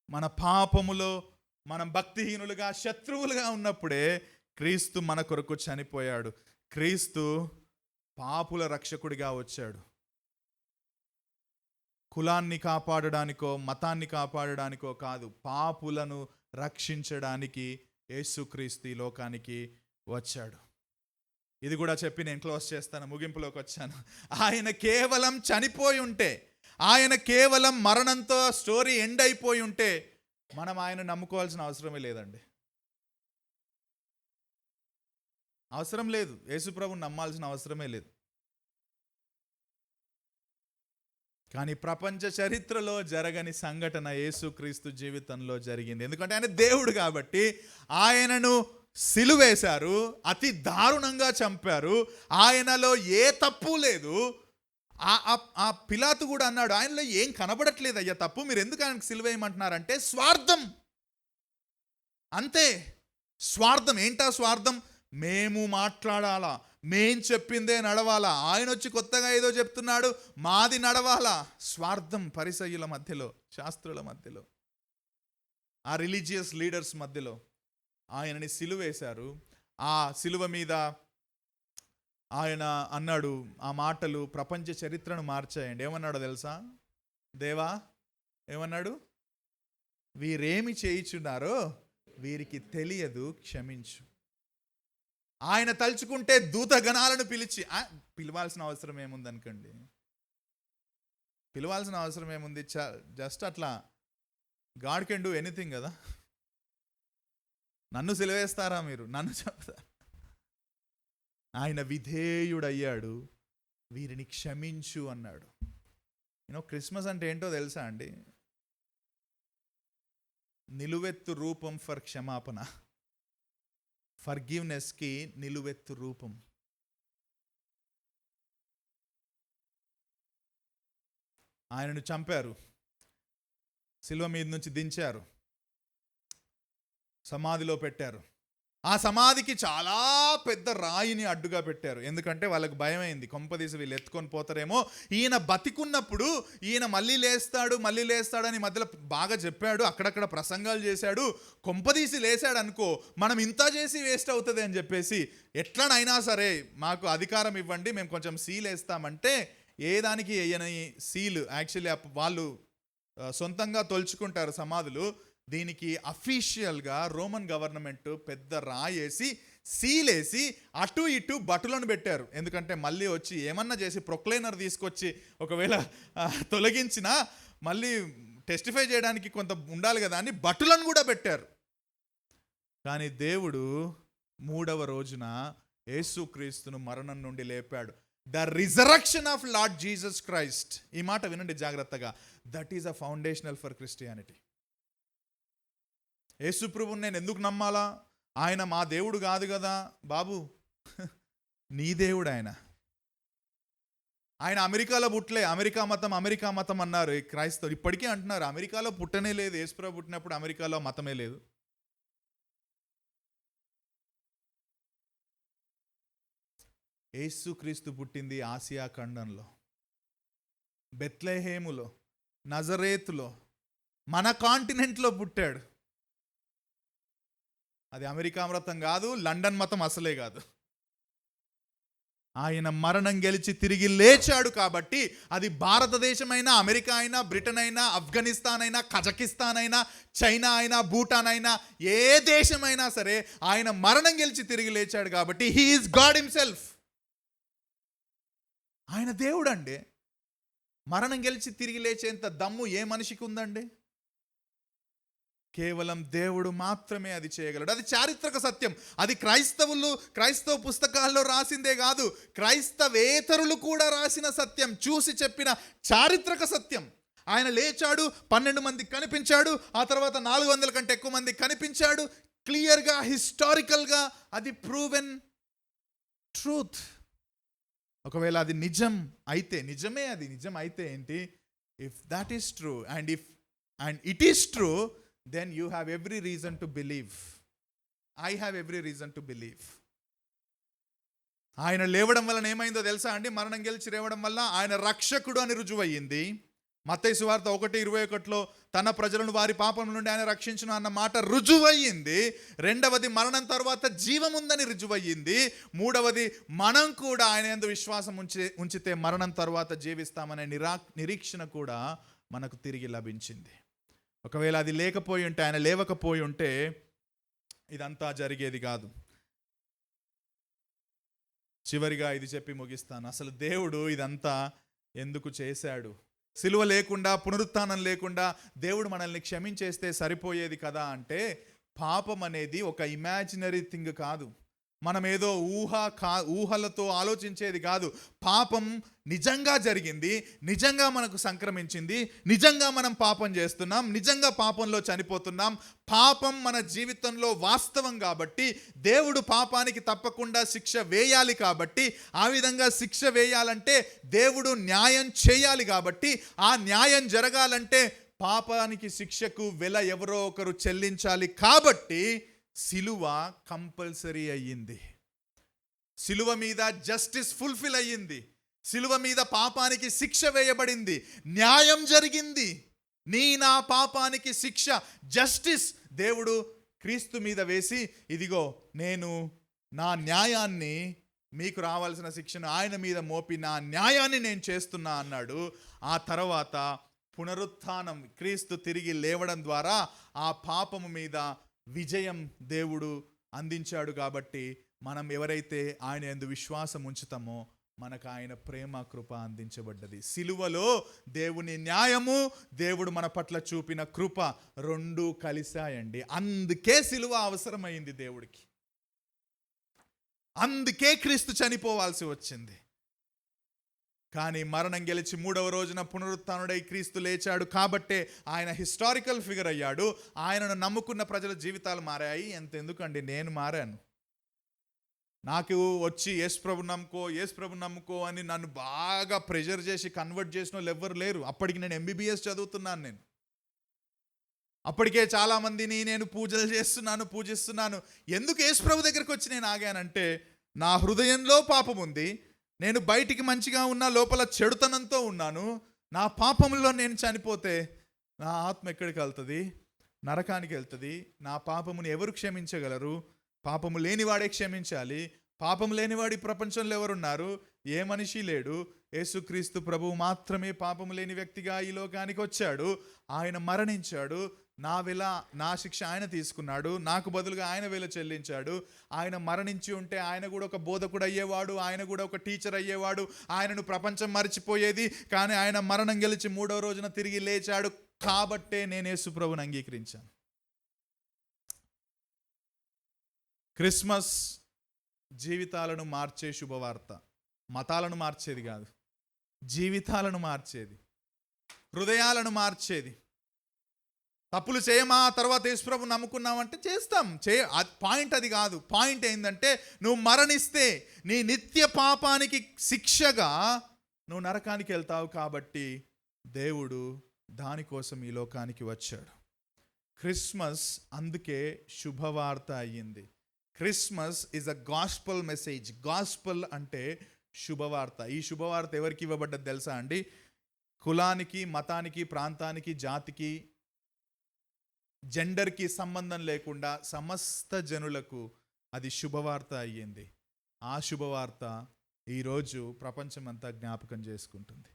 మన పాపములో మనం భక్తిహీనులుగా శత్రువులుగా ఉన్నప్పుడే క్రీస్తు మన కొరకు చనిపోయాడు. క్రీస్తు పాపుల రక్షకుడిగా వచ్చాడు. కులాన్ని కాపాడడానికో మతాన్ని కాపాడడానికో కాదు, పాపులను రక్షించడానికి యేసుక్రీస్తు ఈ లోకానికి వచ్చాడు. ఇది కూడా చెప్పి నేను క్లోజ్ చేస్తాను, ముగింపులోకి వచ్చాను. ఆయన కేవలం చనిపోయి ఉంటే, ఆయన కేవలం మరణంతో స్టోరీ ఎండ్ అయిపోయి ఉంటే మనం ఆయన నమ్ముకోవాల్సిన అవసరమే లేదండి. అవసరం లేదు, యేసుప్రభుని నమ్మాల్సిన అవసరమే లేదు. కానీ ప్రపంచ చరిత్రలో జరగని సంఘటన యేసుక్రీస్తు జీవితంలో జరిగింది. ఎందుకంటే ఆయన దేవుడు కాబట్టి ఆయనను సిలువేశారు, అతి దారుణంగా చంపారు. ఆయనలో ఏ తప్పు లేదు. ఆ పిలాతు కూడా అన్నాడు, ఆయనలో ఏం కనబడట్లేదు అయ్యా తప్పు, మీరు ఎందుకు ఆయనకు సిలువేయమంటున్నారంటే స్వార్థం, అంతే. స్వార్థం. ఏంటా స్వార్థం? మేము మాట్లాడాలా, మేం చెప్పిందే నడవాలా, ఆయన వచ్చి కొత్తగా ఏదో చెప్తున్నాడు మాది నడవాలా. స్వార్థం. పరిసయ్యుల మధ్యలో, శాస్త్రుల మధ్యలో, ఆ రిలీజియస్ లీడర్స్ మధ్యలో ఆయనని సిలువేశారు. ఆ సిలువ మీద ఆయన అన్నాడు ఆ మాటలు ప్రపంచ చరిత్రను మార్చాయండి. ఏమన్నాడో తెలుసా? దేవా ఏమన్నాడు? వీరేమి చేయుచున్నారో వీరికి తెలియదు, క్షమించు. ఆయన తలుచుకుంటే దూతగణాలను పిలవాల్సిన అవసరం ఏముంది అనుకోండి, పిలవాల్సిన అవసరం ఏముంది? జస్ట్ అట్లా గాడ్ కెన్ డూ ఎనీథింగ్ కదా. నన్ను సిలువేస్తారా మీరు? నన్ను చెప్తారా? ఆయన విధేయుడయ్యాడు, వీరిని క్షమించు అన్నాడు. క్రిస్మస్ అంటే ఏంటో తెలుసా అండి? నిలువెత్తు రూపం ఫర్ క్షమాపణ, ఫర్గివ్నెస్కి నిలువెత్తు రూపం. ఆయనను చంపారు, సిలువ మీద నుంచి దించారు, సమాధిలో పెట్టారు. ఆ సమాధికి చాలా పెద్ద రాయిని అడ్డుగా పెట్టారు. ఎందుకంటే వాళ్ళకి భయమైంది, కొంపదీసి వీళ్ళు ఎత్తుకొని పోతారేమో. ఈయన బతికున్నప్పుడు ఈయన మళ్ళీ లేస్తాడు అని మధ్యలో బాగా చెప్పాడు, అక్కడక్కడ ప్రసంగాలు చేశాడు. కొంపదీసి లేచాడు అనుకో, మనం ఇంత చేసి వేస్ట్ అవుతుంది అని చెప్పేసి, ఎట్లనైనా సరే మాకు అధికారం ఇవ్వండి, మేము కొంచెం సీల్ వేస్తామంటే ఏ దానికి వేయని సీల్. యాక్చువల్లీ వాళ్ళు సొంతంగా తొలుచుకుంటారు సమాధులు. దీనికి అఫీషియల్గా రోమన్ గవర్నమెంట్ పెద్ద రాయేసి సీలేసి అటు ఇటు బటులను పెట్టారు. ఎందుకంటే మళ్ళీ వచ్చి ఏమన్నా చేసి ప్రొక్లైనర్ తీసుకొచ్చి ఒకవేళ తొలగించినా మళ్ళీ టెస్టిఫై చేయడానికి కొంత ఉండాలి కదా అని బటులను కూడా పెట్టారు. కానీ దేవుడు 3వ రోజున యేసుక్రీస్తును మరణం నుండి లేపాడు. The resurrection of Lord Jesus Christ. ఈ మాట వినండి జాగ్రత్తగా. That is a foundational for Christianity. యేసు ప్రభువుని నేను ఎందుకు నమ్మాలా? ఆయన మా దేవుడు కాదు కదా బాబు, నీ దేవుడు ఆయన. ఆయన అమెరికాలో పుట్టలే, అమెరికా మతం అన్నారు క్రైస్తవులు. ఇప్పటికీ అంటున్నారు అమెరికాలో పుట్టనే లేదు, యేసు ప్రభు పుట్టినప్పుడు అమెరికాలో మతమే లేదు. యేసుక్రీస్తు పుట్టింది ఆసియా ఖండంలో, బెత్లెహేములో, నజరేతులో, మన కాంటినెంట్లో పుట్టాడు. అది అమెరికా మతం కాదు, లండన్ మతం అసలే కాదు. ఆయన మరణం గెలిచి తిరిగి లేచాడు కాబట్టి అది భారతదేశమైనా, అమెరికా అయినా, బ్రిటన్ అయినా, ఆఫ్ఘనిస్తాన్ అయినా, కజకిస్తాన్ అయినా, చైనా అయినా, భూటాన్ అయినా, ఏ దేశమైనా సరే ఆయన మరణం గెలిచి తిరిగి లేచాడు కాబట్టి హీ ఈజ్ గాడ్ హిమ్సెల్ఫ్. ఆయన దేవుడు అండి. మరణం గెలిచి తిరిగి లేచేంత దమ్ము ఏ మనిషికి ఉందండి? కేవలం దేవుడు మాత్రమే అది చేయగలడు. అది చారిత్రక సత్యం. అది క్రైస్తవ పుస్తకాల్లో రాసిందే కాదు, క్రైస్తవేతరులు కూడా రాసిన సత్యం, చూసి చెప్పిన చారిత్రక సత్యం. ఆయన లేచాడు, 12 మందికి కనిపించాడు, ఆ తర్వాత 400 కంటే ఎక్కువ మందికి కనిపించాడు. క్లియర్గా, హిస్టారికల్గా అది ప్రూవెన్ ట్రూత్. ఒకవేళ అది నిజం అయితే, నిజం అయితే ఏంటి? If that is true and it is true, then you have every reason to believe. I have every reason to believe. ఆయన లేవడం వలన ఏమైందో తెలుసా అండి? మరణం గెలిచి లేవడం వల్ల ఆయన రక్షకుడు అని రుజువయ్యింది. మత్తయి సువార్త 1:21లో తన ప్రజలను వారి పాపం నుండి ఆయన రక్షించును అన్న మాట రుజువయ్యింది. రెండవది, మరణం తర్వాత జీవం ఉందని రుజువయ్యింది. మూడవది, మనం కూడా ఆయన యందు విశ్వాసం ఉంచితే మరణం తర్వాత జీవిస్తామనే నిరీక్షణ కూడా మనకు తిరిగి లభించింది. ఒకవేళ అది లేకపోయి ఉంటే, ఆయన లేవకపోయి ఉంటే ఇదంతా జరిగేది కాదు. చివరిగా ఇది చెప్పి ముగిస్తాను. అసలు దేవుడు ఇదంతా ఎందుకు చేశాడు? సిలువ లేకుండా, పునరుత్థానం లేకుండా దేవుడు మనల్ని క్షమించేస్తే సరిపోయేది కదా అంటే, పాపం అనేది ఒక ఇమాజినరీ థింగ్ కాదు. మనం ఏదో ఊహలతో ఆలోచించేది కాదు. పాపం నిజంగా జరిగింది, నిజంగా మనకు సంక్రమించింది, నిజంగా మనం పాపం చేస్తున్నాం, నిజంగా పాపంలో చనిపోతున్నాం. పాపం మన జీవితంలో వాస్తవం కాబట్టి దేవుడు పాపానికి తప్పకుండా శిక్ష వేయాలి. కాబట్టి ఆ విధంగా శిక్ష వేయాలంటే దేవుడు న్యాయం చేయాలి. కాబట్టి ఆ న్యాయం జరగాలంటే పాపానికి శిక్షకు వెల ఎవరో ఒకరు చెల్లించాలి. కాబట్టి సిలువ కంపల్సరీ అయ్యింది. సిలువ మీద జస్టిస్ ఫుల్ఫిల్ అయ్యింది. సిలువ మీద పాపానికి శిక్ష వేయబడింది, న్యాయం జరిగింది. నా పాపానికి శిక్ష, జస్టిస్ దేవుడు క్రీస్తు మీద వేసి, ఇదిగో నేను నా న్యాయాన్ని, మీకు రావాల్సిన శిక్షను ఆయన మీద మోపి నా న్యాయాన్ని నేను చేస్తున్నా అన్నాడు. ఆ తర్వాత పునరుత్థానం, క్రీస్తు తిరిగి లేవడం ద్వారా ఆ పాపము మీద విజయం దేవుడు అందించాడు. కాబట్టి మనం ఎవరైతే ఆయన యందు విశ్వాసం ఉంచుతామో మనకు ఆయన ప్రేమ, కృప అందించబడ్డది. సిలువలో దేవుని న్యాయము, దేవుడు మన పట్ల చూపిన కృప రెండూ కలిశాయండి. అందుకే సిలువ అవసరమైంది దేవుడికి. అందుకే క్రీస్తు చనిపోవాల్సి వచ్చింది. కానీ మరణం గెలిచి 3వ రోజున పునరుత్థానుడై క్రీస్తు లేచాడు కాబట్టే ఆయన హిస్టారికల్ ఫిగర్ అయ్యాడు. ఆయనను నమ్ముకున్న ప్రజల జీవితాలు మారాయి. ఎంతెందుకండి, నేను మారాను. నాకు వచ్చి యేసు ప్రభు నమ్ముకో అని నన్ను బాగా ప్రెషర్ చేసి కన్వర్ట్ చేసిన వాళ్ళు ఎవ్వరు లేరు. అప్పటికి నేను MBBS చదువుతున్నాను. అప్పటికే చాలామందిని నేను పూజలు చేస్తున్నాను, పూజిస్తున్నాను. ఎందుకు యేసుప్రభు దగ్గరికి వచ్చి నేను ఆగానంటే, నా హృదయంలో పాపం ఉంది, నేను బయటికి మంచిగా ఉన్నా, లోపల చెడుతనంతో ఉన్నాను. నా పాపంలో నేను చనిపోతే నా ఆత్మ ఎక్కడికి వెళ్తుంది? నరకానికి వెళ్తుంది. నా పాపముని ఎవరు క్షమించగలరు? పాపము లేనివాడే క్షమించాలి. పాపం లేనివాడి ప్రపంచంలో ఎవరున్నారు? ఏ మనిషి లేడు. యేసుక్రీస్తు ప్రభువు మాత్రమే పాపము లేని వ్యక్తిగా ఈ లోకానికి వచ్చాడు. ఆయన మరణించాడు. నా శిక్ష ఆయన తీసుకున్నాడు. నాకు బదులుగా ఆయన వేల చెల్లించాడు. ఆయన మరణించి ఉంటే ఆయన కూడా ఒక బోధకుడు అయ్యేవాడు, ఆయన కూడా ఒక టీచర్ అయ్యేవాడు. ఆయనను ప్రపంచం మర్చిపోయేది. కానీ ఆయన మరణం గెలిచి 3వ రోజున తిరిగి లేచాడు. కాబట్టే నేను యేసు ప్రభువుని అంగీకరించాను. క్రిస్మస్ జీవితాలను మార్చే శుభవార్త. మతాలను మార్చేది కాదు, జీవితాలను మార్చేది, హృదయాలను మార్చేది. తప్పులు చేయమా, తర్వాత యేసుప్రభు నమ్ముకున్నామంటే చేస్తాం. పాయింట్ అది కాదు. పాయింట్ ఏంటంటే, నువ్వు మరణిస్తే నీ నిత్య పాపానికి శిక్షగా నువ్వు నరకానికి వెళ్తావు. కాబట్టి దేవుడు దానికోసం ఈ లోకానికి వచ్చాడు. క్రిస్మస్ అందుకే శుభవార్త అయ్యింది. Christmas is a gospel message. Gospel అంటే శుభవార్త. ఈ శుభవార్త ఎవరికి ఇవ్వబడ్డది తెలుసా అండి? కులానికి, మతానికి, ప్రాంతానికి, జాతికి, జెండర్కి సంబంధం లేకుండా సమస్త జనులకు అది శుభవార్త అయ్యింది. ఆ శుభవార్త ఈరోజు ప్రపంచమంతా జ్ఞాపకం చేసుకుంటుంది.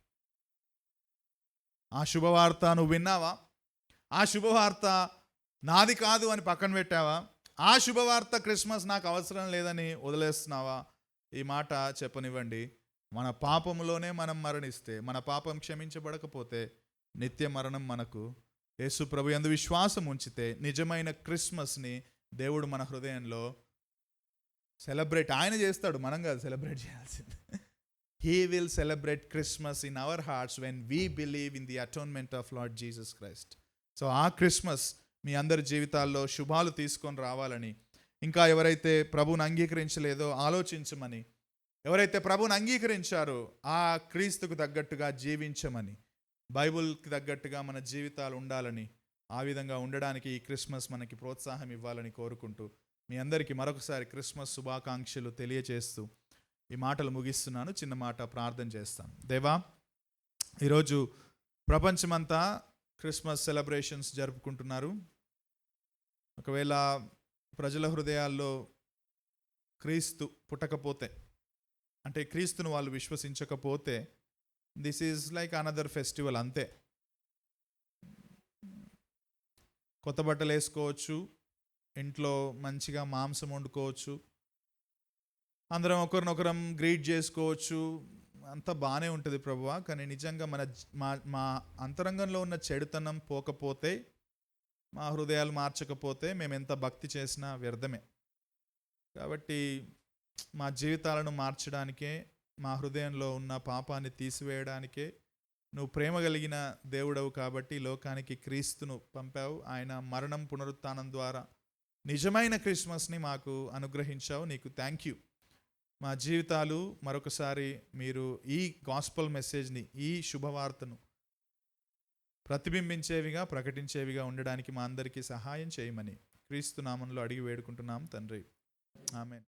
ఆ శుభవార్త నువ్వు విన్నావా? ఆ శుభవార్త నాది కాదు అని పక్కన పెట్టావా? ఆ శుభవార్త క్రిస్మస్ నాకు అవసరం లేదని వదిలేస్తున్నావా? ఈ మాట చెప్పనివ్వండి. మన పాపములోనే మనం మరణిస్తే, మన పాపం క్షమించబడకపోతే నిత్య మరణం మనకు. యేసు ప్రభు యందు విశ్వాసం ఉంచితే నిజమైన క్రిస్మస్ని దేవుడు మన హృదయంలో సెలబ్రేట్ ఆయన చేస్తాడు, మనం కాదు సెలబ్రేట్ చేయాల్సింది. He will celebrate Christmas in our hearts when we believe in the atonement of Lord Jesus Christ. So ఆ క్రిస్మస్ మీ అందరి జీవితాల్లో శుభాలు తీసుకొని రావాలని, ఇంకా ఎవరైతే ప్రభువుని అంగీకరించలేదో ఆలోచించమని, ఎవరైతే ప్రభువుని అంగీకరించారో ఆ క్రీస్తుకు తగ్గట్టుగా జీవించమని, బైబిల్కి తగ్గట్టుగా మన జీవితాలు ఉండాలని, ఆ విధంగా ఉండడానికి ఈ క్రిస్మస్ మనకి ప్రోత్సాహం ఇవ్వాలని కోరుకుంటూ మీ అందరికీ మరొకసారి క్రిస్మస్ శుభాకాంక్షలు తెలియజేస్తూ ఈ మాటలు ముగిస్తున్నాను. చిన్న మాట ప్రార్థన చేస్తాను. దేవా, ఈరోజు ప్రపంచమంతా క్రిస్మస్ సెలబ్రేషన్స్ జరుపుకుంటున్నారు. ఒకవేళ ప్రజల హృదయాల్లో క్రీస్తు పుట్టకపోతే, అంటే క్రీస్తును వాళ్ళు విశ్వసించకపోతే, this is like another festival అంతే. కొత్త బట్టలు వేసుకోవచ్చు, ఇంట్లో మంచిగా మాంసం వండుకోవచ్చు, అందరం ఒకరినొకరం గ్రీట్ చేసుకోవచ్చు, అంతా బాగానే ఉంటుంది ప్రభువా. కానీ నిజంగా మా అంతరంగంలో ఉన్న చెడుతనం పోకపోతే, మా హృదయాలు మార్చకపోతే మేము ఎంత భక్తి చేసినా వ్యర్థమే. కాబట్టి మా జీవితాలను మార్చడానికే, మా హృదయంలో ఉన్న పాపాన్ని తీసివేయడానికే నువ్వు ప్రేమ కలిగిన దేవుడవు. కాబట్టి లోకానికి క్రీస్తును పంపావు. ఆయన మరణం పునరుత్థానం ద్వారా నిజమైన క్రిస్మస్ని మాకు అనుగ్రహించావు. నీకు థ్యాంక్ యూ. మా జీవితాలు మరొకసారి మీరు ఈ గాస్పల్ మెసేజ్ని, ఈ శుభవార్తను ప్రతిబింబించేవిగా, ప్రకటించేవిగా ఉండడానికి మా అందరికీ సహాయం చేయమని క్రీస్తు నామంలో అడిగి వేడుకుంటున్నాం తండ్రి. ఆమేన్.